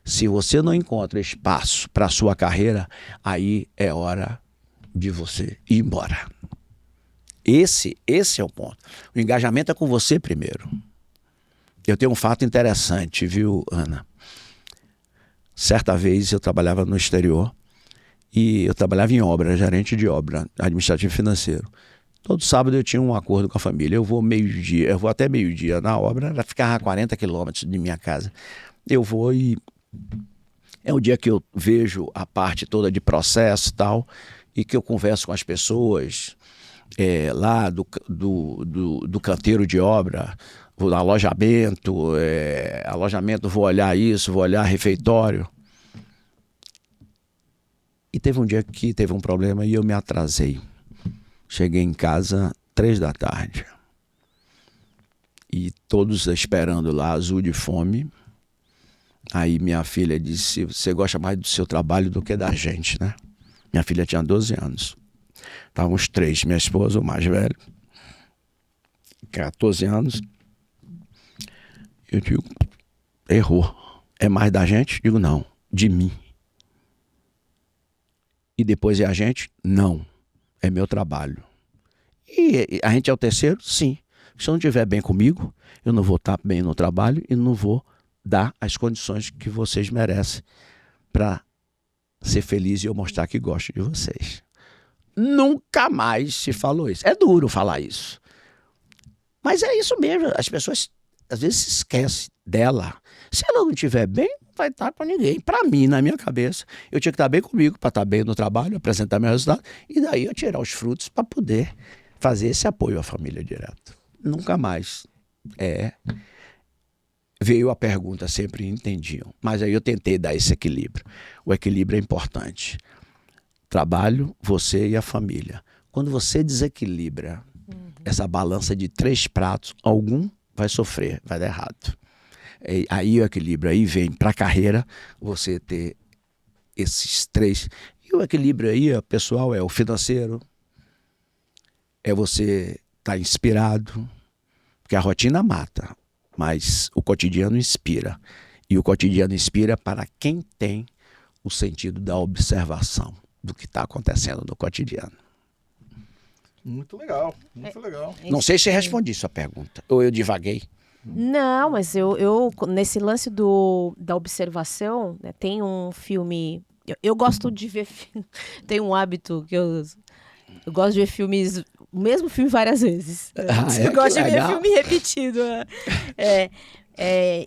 Se você não encontra espaço para a sua carreira, aí é hora de você ir embora. Esse é o ponto. O engajamento é com você primeiro. Eu tenho um fato interessante, viu, Ana? Certa vez eu trabalhava no exterior e eu trabalhava em obra, gerente de obra, administrativo financeiro. Todo sábado eu tinha um acordo com a família. Eu vou até meio-dia na obra, ela ficava a 40 quilômetros de minha casa. Eu vou e é o dia que eu vejo a parte toda de processo e tal, e que eu converso com as pessoas lá do canteiro de obra, vou alojamento, vou olhar isso, vou olhar refeitório. E teve um dia que teve um problema e eu me atrasei. Cheguei em casa 3h. E todos esperando lá, azul de fome. Aí minha filha disse, você gosta mais do seu trabalho do que da gente, né? Minha filha tinha 12 anos. Estavam os 3, minha esposa, o mais velho, 14 anos. Eu digo, errou. É mais da gente? Digo, não, de mim. E depois é a gente? Não, é meu trabalho. E a gente é o terceiro? Sim. Se eu não estiver bem comigo, eu não vou estar bem no trabalho e não vou dar as condições que vocês merecem para ser feliz e eu mostrar que gosto de vocês. Nunca mais se falou isso. É duro falar isso. Mas é isso mesmo. As pessoas às vezes se esquecem dela. Se ela não estiver bem, não vai estar com ninguém. Para mim, na minha cabeça, eu tinha que estar bem comigo para estar bem no trabalho, apresentar meu resultado e daí eu tirar os frutos para poder fazer esse apoio à família direto. Nunca mais. Veio a pergunta, sempre entendiam. Mas aí eu tentei dar esse equilíbrio. O equilíbrio é importante. Trabalho, você e a família. Quando você desequilibra essa balança de 3 pratos, algum vai sofrer, vai dar errado. Aí o equilíbrio, aí vem para a carreira você ter esses 3. E o equilíbrio aí, pessoal, é o financeiro, é você estar inspirado, porque a rotina mata, mas o cotidiano inspira. E o cotidiano inspira para quem tem o sentido da observação do que está acontecendo no cotidiano. Muito legal, muito legal. Não sei se respondi sua pergunta, ou eu divaguei. Não, mas eu nesse lance da observação, né, tem um filme... Eu gosto de ver... Tem um hábito que eu gosto de ver filmes... O mesmo filme várias vezes. Eu gosto de ver filme repetido.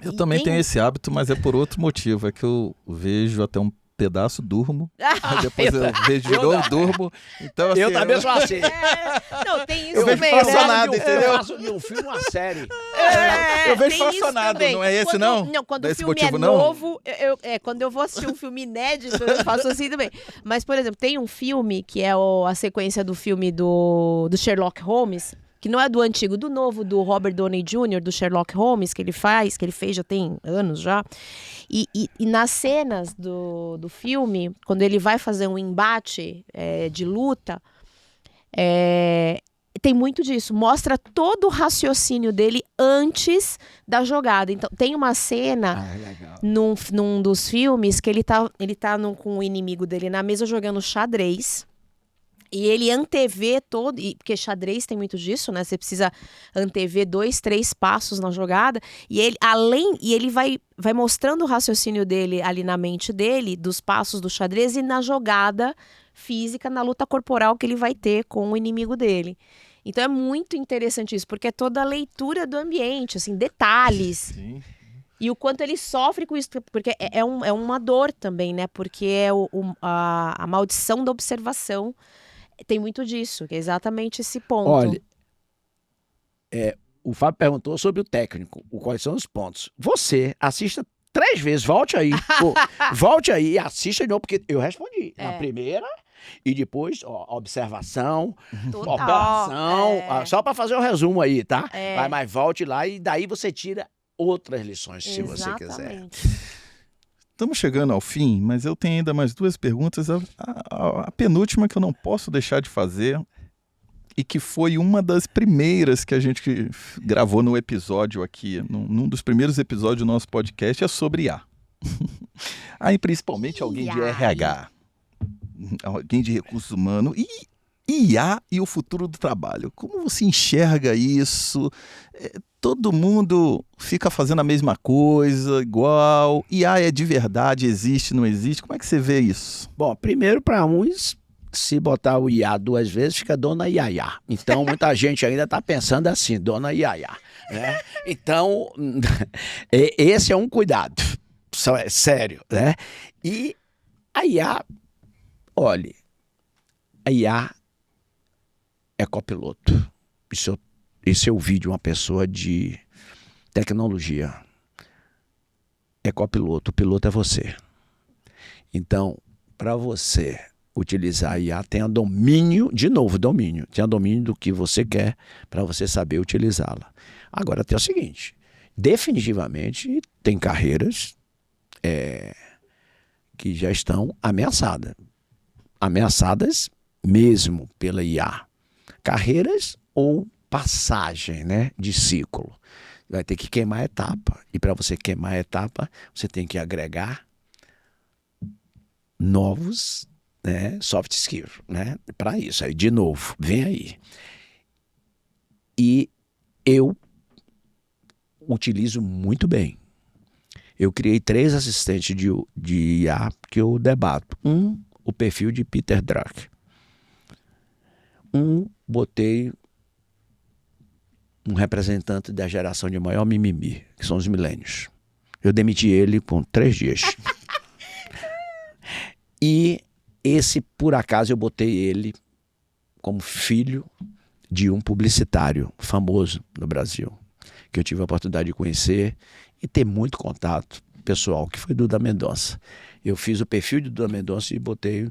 Eu também tenho esse hábito, mas é por outro motivo. É que eu vejo até um pedaço, durmo. Aí depois eu vejo de novo, durmo. Então, assim, Eu também sou assim. Não, tem isso Eu vejo também, né? fracionado, entendeu? Eu faço de um filme uma série. eu vejo tem isso fracionado, também. não é esse, Quando, não? Não, quando o Desse filme motivo, é não? novo, quando eu vou assistir um filme inédito, eu faço assim também. Mas, por exemplo, tem um filme que é a sequência do filme do Sherlock Holmes, que não é do antigo, do novo, do Robert Downey Jr., do Sherlock Holmes, que ele fez já tem anos já. E nas cenas do filme, quando ele vai fazer um embate de luta, tem muito disso. Mostra todo o raciocínio dele antes da jogada. Então, tem uma cena Legal. num dos filmes que ele tá com o inimigo dele na mesa jogando xadrez. E ele antevê todo, porque xadrez tem muito disso, né? Você precisa antever 2, 3 passos na jogada. E ele vai mostrando o raciocínio dele ali na mente dele, dos passos do xadrez e na jogada física, na luta corporal que ele vai ter com o inimigo dele. Então é muito interessante isso, porque é toda a leitura do ambiente, assim, detalhes. Sim. E o quanto ele sofre com isso, porque é uma dor também, né? Porque é a maldição da observação. Tem muito disso, que é exatamente esse ponto. Olha, o Fábio perguntou sobre o técnico, quais são os pontos. Você assista 3 vezes, volte aí. Volte aí e assista de novo, porque eu respondi. Na primeira e depois, observação, Total, operação, só para fazer o resumo aí, tá? Mas volte lá e daí você tira outras lições, se você quiser. Exatamente. Estamos chegando ao fim, mas eu tenho ainda mais 2 perguntas. A penúltima que eu não posso deixar de fazer e que foi uma das primeiras que a gente gravou no episódio aqui, num dos primeiros episódios do nosso podcast, é sobre IA. Aí, principalmente alguém de RH, alguém de recursos humanos e IA e o futuro do trabalho. Como você enxerga isso? Todo mundo fica fazendo a mesma coisa, igual. IA é de verdade, existe, não existe? Como é que você vê isso? Bom, primeiro para uns, se botar o IA 2 vezes, fica Dona Iaiá. Então, muita gente ainda está pensando assim, Dona Iaiá. Né? Então, esse é um cuidado, sério. Né? E a IA, olha, a IA é copiloto. Isso eu ouvi de uma pessoa de tecnologia. É copiloto, o piloto é você. Então, para você utilizar a IA, tenha domínio, de novo, tenha domínio do que você quer para você saber utilizá-la. Agora tem o seguinte, definitivamente tem carreiras que já estão ameaçadas mesmo pela IA. Carreiras ou passagem, né, de ciclo. Vai ter que queimar a etapa. E para você queimar a etapa, você tem que agregar novos, né, soft skills, né, para isso. Aí, de novo, vem aí. E eu utilizo muito bem. Eu criei 3 assistentes de IA que eu debato. O perfil de Peter Drucker. Botei um representante da geração de maior mimimi, que são os milênios. Eu demiti ele com 3 dias. E esse, por acaso, eu botei ele como filho de um publicitário famoso no Brasil, que eu tive a oportunidade de conhecer e ter muito contato pessoal, que foi Duda Mendonça. Eu fiz o perfil de Duda Mendonça e botei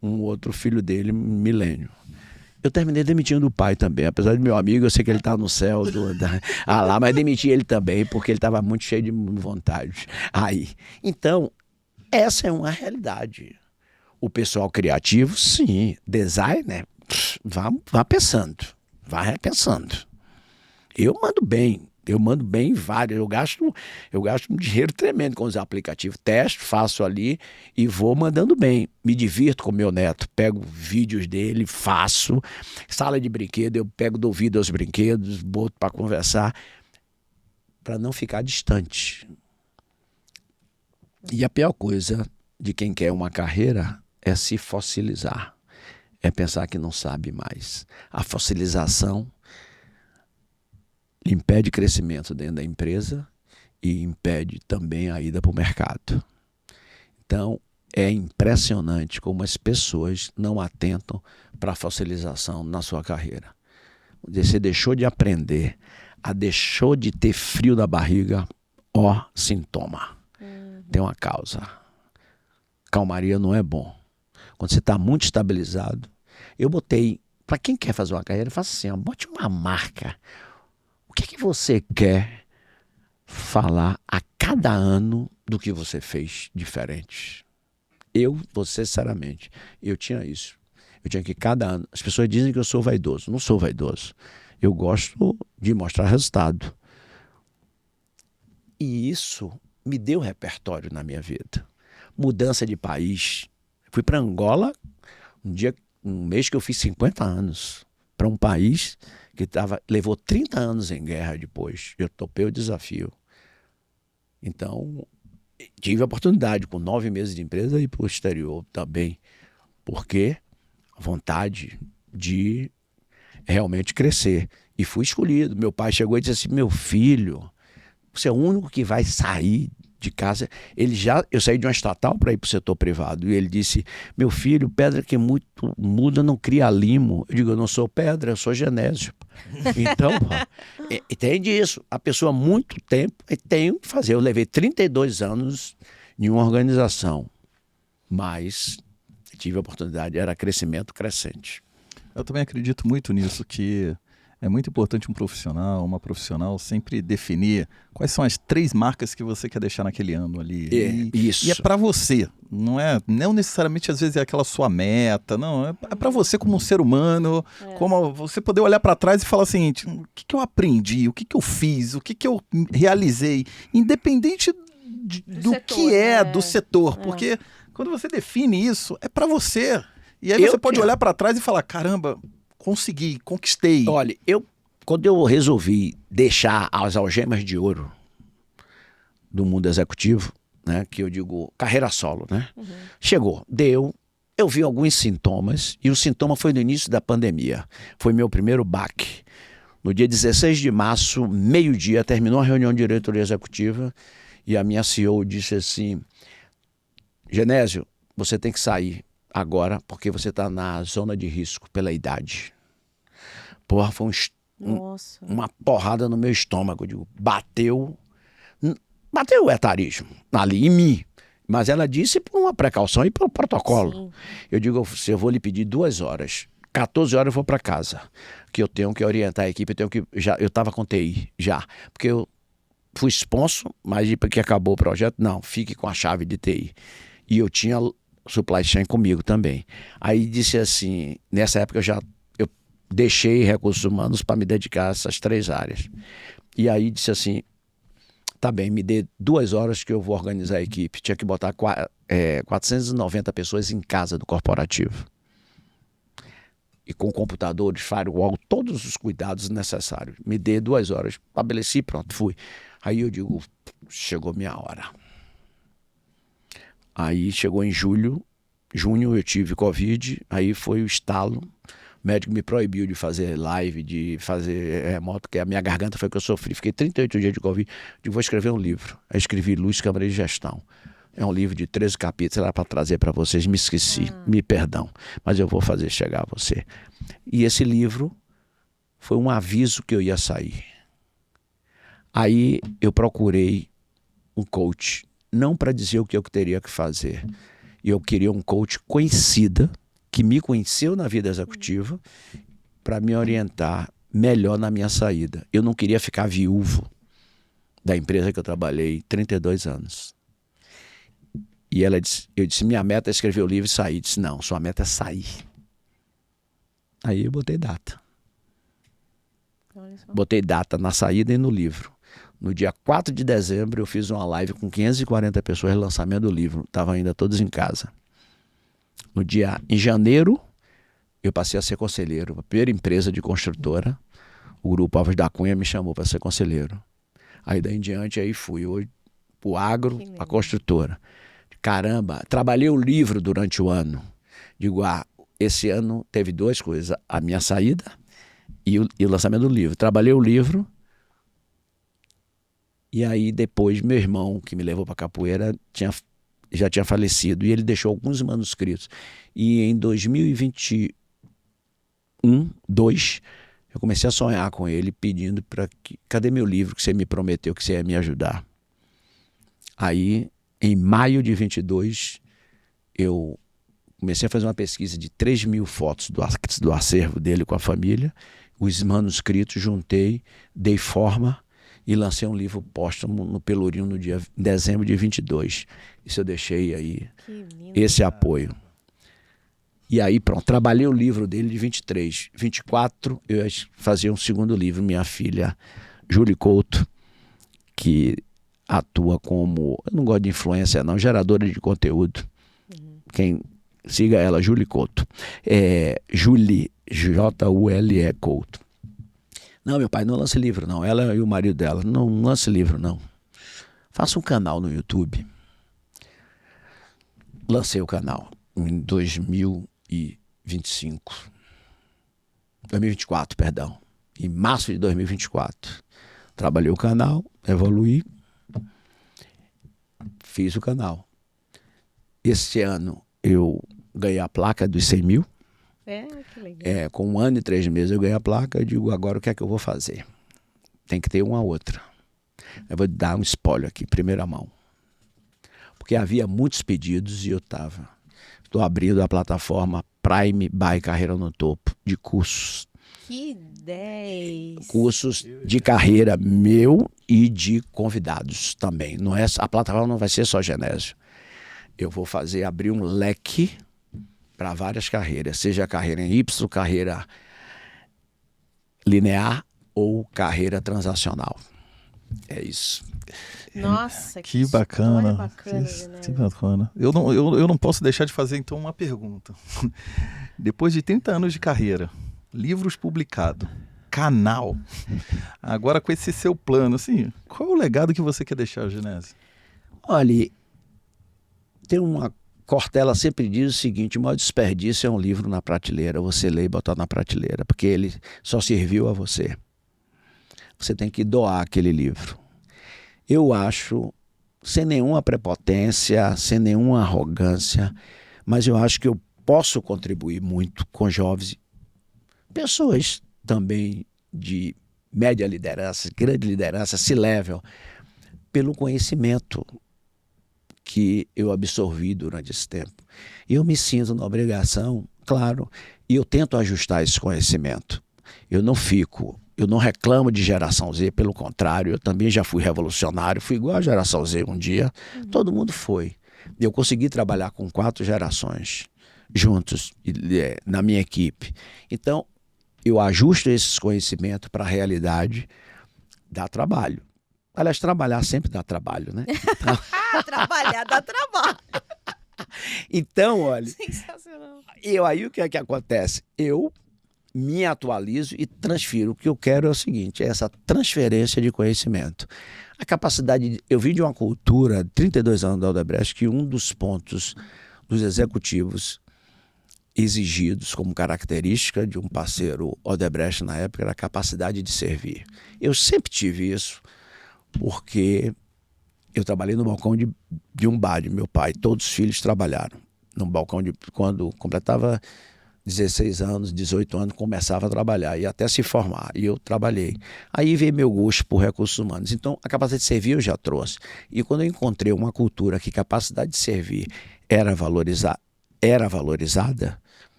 um outro filho dele, milênio. Eu terminei demitindo o pai também, apesar de meu amigo, eu sei que ele está no céu lá, mas demiti ele também, porque ele estava muito cheio de vontade. Aí, então, essa é uma realidade. O pessoal criativo, sim, designer, vá pensando, vá repensando. Eu mando bem vários, eu gasto um dinheiro tremendo com os aplicativos, testo, faço ali e vou mandando bem. Me divirto com meu neto, pego vídeos dele, faço, sala de brinquedo, eu pego do ouvido aos brinquedos, boto para conversar, para não ficar distante. E a pior coisa de quem quer uma carreira é se fossilizar, é pensar que não sabe mais. A fossilização impede crescimento dentro da empresa e impede também a ida para o mercado. Então, É impressionante como as pessoas não atentam para a fossilização na sua carreira. Você deixou de aprender, deixou de ter frio na barriga, sintoma. Tem uma causa. Calmaria não é bom. Quando você está muito estabilizado, eu botei, para quem quer fazer uma carreira, faça assim, bote uma marca. O que você quer falar a cada ano do que você fez diferente? Você, sinceramente, eu tinha isso. Eu tinha que cada ano... As pessoas dizem que eu sou vaidoso. Não sou vaidoso. Eu gosto de mostrar resultado. E isso me deu repertório na minha vida. Mudança de país. Fui para Angola um mês que eu fiz 50 anos. Para um país que levou 30 anos em guerra depois. Eu topei o desafio. Então, tive a oportunidade, com 9 meses de empresa, ir para o exterior também. Porque a vontade de realmente crescer. E fui escolhido. Meu pai chegou e disse assim, meu filho, você é o único que vai sair de casa. Eu saí de uma estatal para ir para o setor privado. E ele disse, meu filho, pedra que muito muda não cria limo. Eu digo, eu não sou pedra, eu sou Genésio. Então, entende isso. A pessoa muito tempo tem que fazer. Eu levei 32 anos em uma organização. Mas tive a oportunidade, era crescimento crescente. Eu também acredito muito nisso, que é muito importante uma profissional sempre definir quais são as 3 marcas que você quer deixar naquele ano ali. Isso. E é para você, não necessariamente às vezes é aquela sua meta, não, é para você como um ser humano, como você poder olhar para trás e falar assim, o que eu aprendi, o que eu fiz, o que eu realizei, independente do setor, que do setor, porque quando você define isso, é para você. E aí você pode olhar para trás e falar, caramba, consegui, conquistei. Olha, quando eu resolvi deixar as algemas de ouro do mundo executivo, né, que eu digo carreira solo, né? Chegou, eu vi alguns sintomas, e o sintoma foi no início da pandemia. Foi meu primeiro baque. No dia 16 de março, meio-dia, terminou a reunião de diretoria executiva e a minha CEO disse assim, Genésio, você tem que sair agora porque você está na zona de risco pela idade. Porra, foi uma porrada no meu estômago. Eu digo, bateu o etarismo ali em mim. Mas ela disse por uma precaução e por um protocolo. Sim. Eu digo, eu vou lhe pedir 2 horas. 14 horas eu vou para casa. Que eu tenho que orientar a equipe. Eu estava com TI já. Porque eu fui sponsor, mas porque acabou o projeto, não, fique com a chave de TI. E eu tinha supply chain comigo também. Aí disse assim, nessa época eu deixei recursos humanos para me dedicar a essas 3 áreas. E aí disse assim, tá bem, me dê 2 horas que eu vou organizar a equipe. Tinha que botar 490 pessoas em casa do corporativo. E com computadores, firewall, todos os cuidados necessários. Me dê 2 horas. Estabeleci, pronto, fui. Aí eu digo, chegou minha hora. Aí chegou em junho eu tive Covid, aí foi o estalo. O médico me proibiu de fazer live, de fazer remoto, porque a minha garganta foi que eu sofri. Fiquei 38 dias de Covid. Digo, vou escrever um livro. Aí escrevi Luz, Câmara de Gestão. É um livro de 13 capítulos, era para trazer para vocês, me esqueci, me perdão. Mas eu vou fazer chegar a você. E esse livro foi um aviso que eu ia sair. Aí eu procurei um coach, não para dizer o que eu teria que fazer. E eu queria um coach conhecida, que me conheceu na vida executiva, para me orientar melhor na minha saída. Eu não queria ficar viúvo da empresa que eu trabalhei 32 anos. E eu disse, minha meta é escrever o livro e sair. Disse, não, sua meta é sair. Aí eu botei data. Botei data na saída e no livro. No dia 4 de dezembro eu fiz uma live com 540 pessoas, lançamento do livro. Estavam ainda todos em casa. Em janeiro, eu passei a ser conselheiro. A primeira empresa de construtora, o Grupo Alves da Cunha me chamou para ser conselheiro. Aí daí em diante aí fui para o agro, para a construtora. Caramba, trabalhei o livro durante o ano. Digo, esse ano teve 2 coisas. A minha saída e o lançamento do livro. Trabalhei o livro. E aí depois meu irmão, que me levou para capoeira, tinha já tinha falecido, e ele deixou alguns manuscritos. E em 2021, 2, eu comecei a sonhar com ele, pedindo para que... Cadê meu livro que você me prometeu que você ia me ajudar? Aí, em maio de 22, eu comecei a fazer uma pesquisa de 3.000 fotos do acervo dele com a família, os manuscritos, juntei, dei forma e lancei um livro póstumo no Pelourinho no dia em dezembro de 22. Isso eu deixei aí, esse apoio. E aí, pronto, trabalhei o livro dele de 23. 24, eu ia fazer um segundo livro. Minha filha, Julie Couto, que atua como, eu não gosto de influência não, geradora de conteúdo. Quem siga ela, Julie Couto. Julie, J-U-L-E Couto. Não, meu pai, não lance livro não. Ela e o marido dela, não lance livro não. Faça um canal no YouTube. Lancei o canal em 2024, perdão. Em março de 2024. Trabalhei o canal, evoluí, fiz o canal. Esse ano eu ganhei a placa dos 100 mil. Que legal. Com 1 ano e 3 meses eu ganhei a placa. Eu digo, agora o que é que eu vou fazer? Tem que ter uma outra. Eu vou dar um spoiler aqui, primeira mão. Porque havia muitos pedidos e eu estou abrindo a plataforma Prime by Carreira no Topo de cursos. Que 10! Cursos de carreira meu e de convidados também. Não é, a plataforma não vai ser só Genésio. Eu vou abrir um leque para várias carreiras, seja carreira em Y, carreira linear ou carreira transacional. É isso. Nossa, que bacana. Bacana, que bacana. Eu não posso deixar de fazer então uma pergunta. Depois de 30 anos de carreira, livros publicados, canal, agora com esse seu plano, assim, qual é o legado que você quer deixar, Genésio? Olha, tem uma Cortella sempre diz o seguinte: o maior desperdício é um livro na prateleira, você lê e botar na prateleira, porque ele só serviu a você. Você tem que doar aquele livro. Eu acho, sem nenhuma prepotência, sem nenhuma arrogância, mas eu acho que eu posso contribuir muito com jovens, pessoas também de média liderança, grande liderança, C-level, pelo conhecimento que eu absorvi durante esse tempo. E eu me sinto na obrigação, claro, e eu tento ajustar esse conhecimento. Eu não reclamo de geração Z, pelo contrário, eu também já fui revolucionário, fui igual a geração Z um dia, todo mundo foi. Eu consegui trabalhar com 4 gerações juntos na minha equipe. Então, eu ajusto esses conhecimentos para a realidade, dá trabalho. Aliás, trabalhar sempre dá trabalho, né? Então... Trabalhar dá trabalho. Então, olha... Sensacional. Aí o que é que acontece? Eu me atualizo e transfiro. O que eu quero é o seguinte, é essa transferência de conhecimento. A capacidade... Eu vim de uma cultura, 32 anos da Odebrecht, que um dos pontos dos executivos exigidos como característica de um parceiro Odebrecht na época era a capacidade de servir. Eu sempre tive isso, porque eu trabalhei no balcão de um bar de meu pai. Todos os filhos trabalharam no balcão quando completava 16 anos, 18 anos, começava a trabalhar e até se formar. E eu trabalhei. Aí veio meu gosto por recursos humanos. Então, a capacidade de servir eu já trouxe. E quando eu encontrei uma cultura que capacidade de servir era valorizada,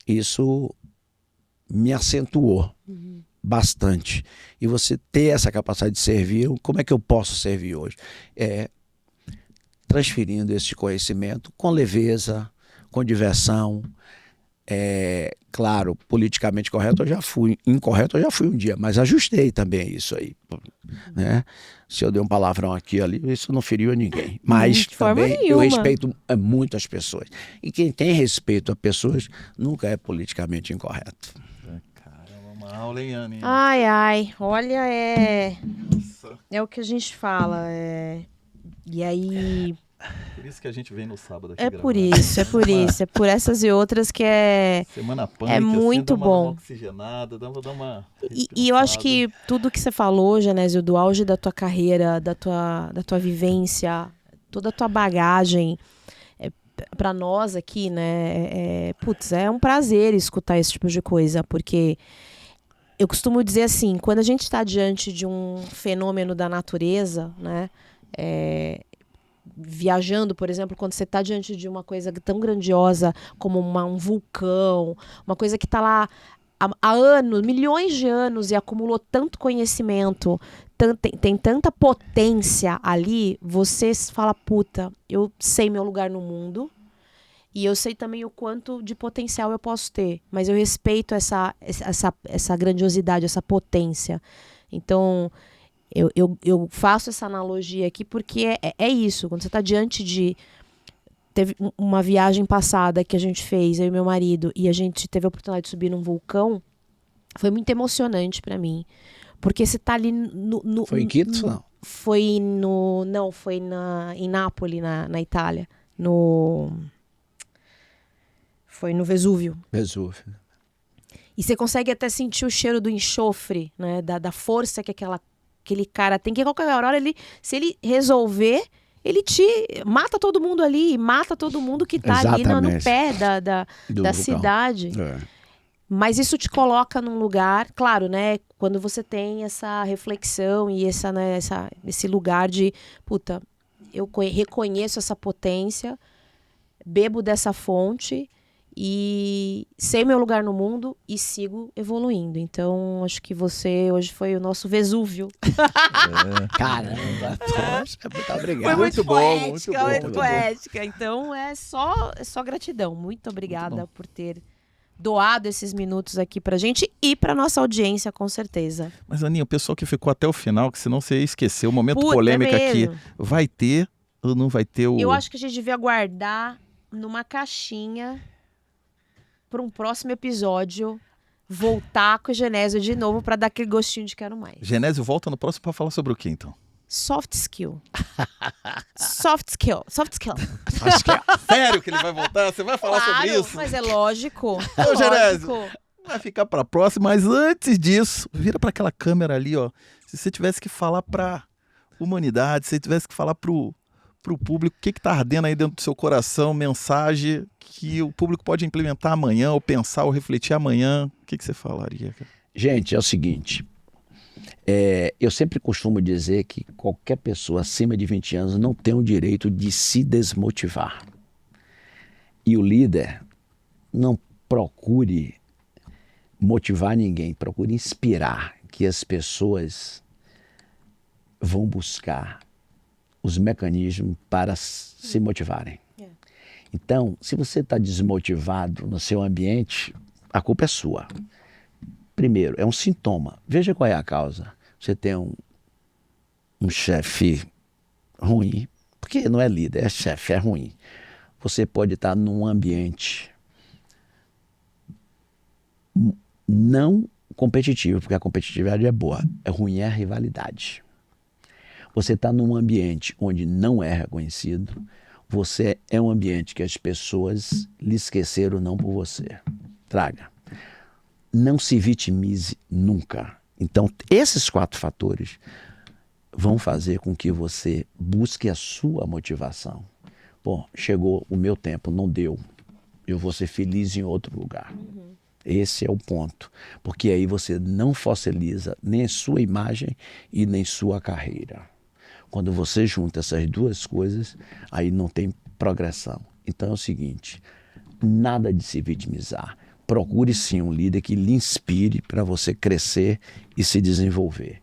isso me acentuou bastante. E você ter essa capacidade de servir, como é que eu posso servir hoje? Transferindo esse conhecimento com leveza, com diversão. Claro, politicamente correto eu já fui, incorreto eu já fui um dia, mas ajustei também isso aí, né? Se eu dei um palavrão aqui e ali, isso não feriu a ninguém, mas também eu respeito muito as pessoas, e quem tem respeito a pessoas nunca é politicamente incorreto. Caramba, uma aula, hein, Anny? Ai, olha, é o que a gente fala, e aí... Por isso que a gente vem no sábado aqui É gravar. por isso, é por essas e outras que Semana pânica, é muito assim, bom. Oxigenada, dá uma E eu acho que tudo que você falou, Genésio, do auge da tua carreira, da tua vivência, toda a tua bagagem, pra nós aqui, né, putz, é um prazer escutar esse tipo de coisa, porque eu costumo dizer assim, quando a gente está diante de um fenômeno da natureza, né, viajando, por exemplo, quando você está diante de uma coisa tão grandiosa como um vulcão, uma coisa que está lá há anos, milhões de anos e acumulou tanto conhecimento, tem tanta potência ali, você fala, puta, eu sei meu lugar no mundo e eu sei também o quanto de potencial eu posso ter, mas eu respeito essa grandiosidade, essa potência. Então, eu faço essa analogia aqui porque é isso, quando você está diante de... Teve uma viagem passada que a gente fez, eu e meu marido, e a gente teve a oportunidade de subir num vulcão. Foi muito emocionante pra mim. Porque você tá ali no Foi em Quito, não? Foi em Nápoles, na Itália. Foi no Vesúvio. Vesúvio. E você consegue até sentir o cheiro do enxofre, né? Da força que aquele cara tem. Que a qualquer hora, se ele resolver... Ele te mata todo mundo ali, mata todo mundo que tá ali no pé da cidade. Mas isso te coloca num lugar, claro, né? Quando você tem essa reflexão e esse lugar de, puta, eu reconheço essa potência, bebo dessa fonte e sei meu lugar no mundo e sigo evoluindo. Então, acho que você hoje foi o nosso Vesúvio. Caramba, poxa, muito obrigado. Foi muito poética, muito poética. Então, é só gratidão. Muito obrigada por ter doado esses minutos aqui pra gente e pra nossa audiência, com certeza. Mas, Aninha, o pessoal que ficou até o final, que senão você ia esquecer, o momento polêmico aqui, vai ter ou não vai ter o... Eu acho que a gente devia guardar numa caixinha para um próximo episódio, voltar com o Genésio de novo para dar aquele gostinho de quero mais. Genésio volta no próximo para falar sobre o quê, então? Soft skill. Soft skill. Sério que ele vai voltar? Você vai falar sobre isso? Mas é lógico. Ô, Genésio, vai ficar para próxima, mas antes disso, vira para aquela câmera ali, ó. Se você tivesse que falar para humanidade, se você tivesse que falar pro público, o que tá ardendo aí dentro do seu coração, mensagem que o público pode implementar amanhã, ou pensar, ou refletir amanhã, o que você falaria, cara? Gente, é o seguinte, eu sempre costumo dizer que qualquer pessoa acima de 20 anos não tem o direito de se desmotivar. E o líder não procure motivar ninguém, procure inspirar que as pessoas vão buscar os mecanismos para se motivarem. Então, se você está desmotivado no seu ambiente, a culpa é sua. Primeiro, é um sintoma. Veja qual é a causa. Você tem um chefe ruim, porque não é líder, é chefe, é ruim. Você pode estar num ambiente não competitivo, porque a competitividade é boa. É ruim é a rivalidade. Você está num ambiente onde não é reconhecido, você é um ambiente que as pessoas lhe esqueceram não por você. Traga. Não se vitimize nunca. Então, esses 4 fatores vão fazer com que você busque a sua motivação. Bom, chegou o meu tempo, não deu. Eu vou ser feliz em outro lugar. Esse é o ponto. Porque aí você não fossiliza nem sua imagem e nem sua carreira. Quando você junta essas duas coisas, aí não tem progressão. Então é o seguinte, nada de se vitimizar. Procure sim um líder que lhe inspire para você crescer e se desenvolver.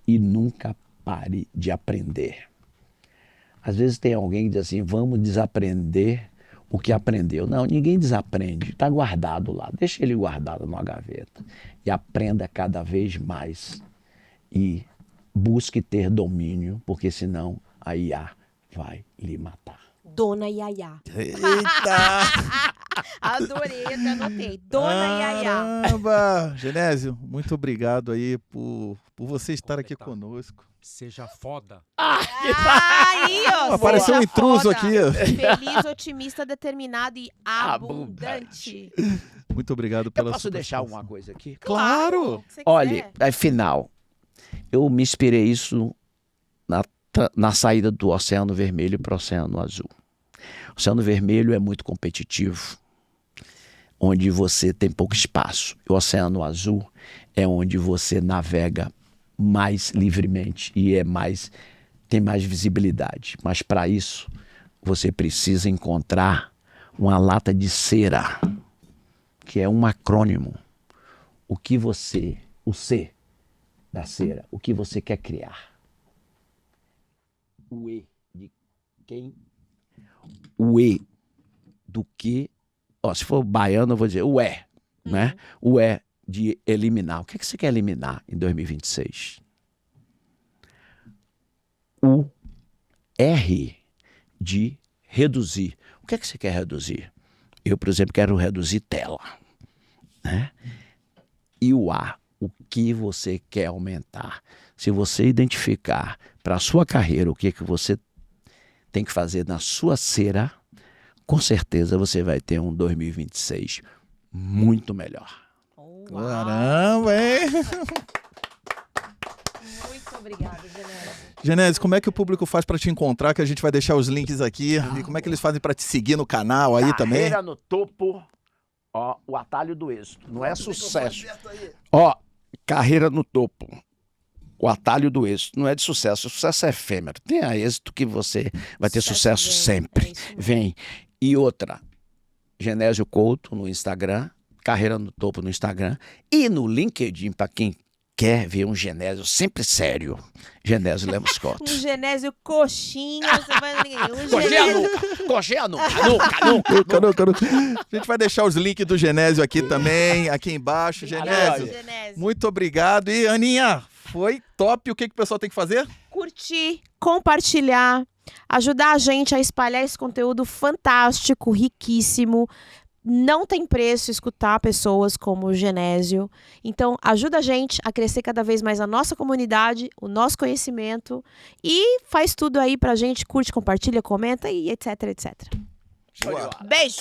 E nunca pare de aprender. Às vezes tem alguém que diz assim, vamos desaprender o que aprendeu. Não, ninguém desaprende, está guardado lá. Deixa ele guardado numa gaveta. E aprenda cada vez mais. E busque ter domínio, porque senão a IA vai lhe matar. Dona Yaya. Eita! Adorei, até anotei. Dona Yaya. Caramba! Genésio, muito obrigado aí por você estar aqui conosco. Seja foda. Aí, ó. Apareceu um intruso foda. aqui. Feliz, otimista, determinado e abundante. Muito obrigado Eu pela posso sua deixar participação. uma coisa aqui? Claro! Se você Olha, quiser. afinal, eu me inspirei isso na saída do Oceano Vermelho para o Oceano Azul. O Oceano Vermelho é muito competitivo, onde você tem pouco espaço. O Oceano Azul é onde você navega mais livremente e tem mais visibilidade. Mas para isso, você precisa encontrar uma lata de cera, que é um acrônimo. O C da cera, o que você quer criar. O E de quem? O E do que. Ó, se for baiano, eu vou dizer o E, né? O E de eliminar. O que você quer eliminar em 2026? O R de reduzir. O que você quer reduzir? Eu, por exemplo, quero reduzir tela, né? E o A, o que você quer aumentar? Se você identificar para a sua carreira o que você tem que fazer na sua cera, com certeza você vai ter um 2026 muito melhor. Caramba, hein? Muito obrigada, Genésio. Genésio, como é que o público faz para te encontrar? Que a gente vai deixar os links aqui. E como é que eles fazem para te seguir no canal aí também? Carreira no topo, ó, o atalho do êxito. Não é sucesso. Ó, carreira no topo. O atalho do êxito não é de sucesso. O sucesso é efêmero. Tenha êxito que você vai ter sucesso sempre. Vem. E outra, Genésio Couto no Instagram, Carreira no Topo no Instagram e no LinkedIn, para quem quer ver um Genésio sempre sério. Genésio Lemos Couto. Um Genésio coxinha, você vai no Coxinha nunca. A gente vai deixar os links do Genésio aqui também, aqui embaixo. Genésio, muito obrigado. E Aninha, foi top. O que o pessoal tem que fazer? Curtir, compartilhar, ajudar a gente a espalhar esse conteúdo fantástico, riquíssimo. Não tem preço escutar pessoas como o Genésio. Então, ajuda a gente a crescer cada vez mais a nossa comunidade, o nosso conhecimento e faz tudo aí pra gente. Curte, compartilha, comenta e etc, etc. Boa. Beijo!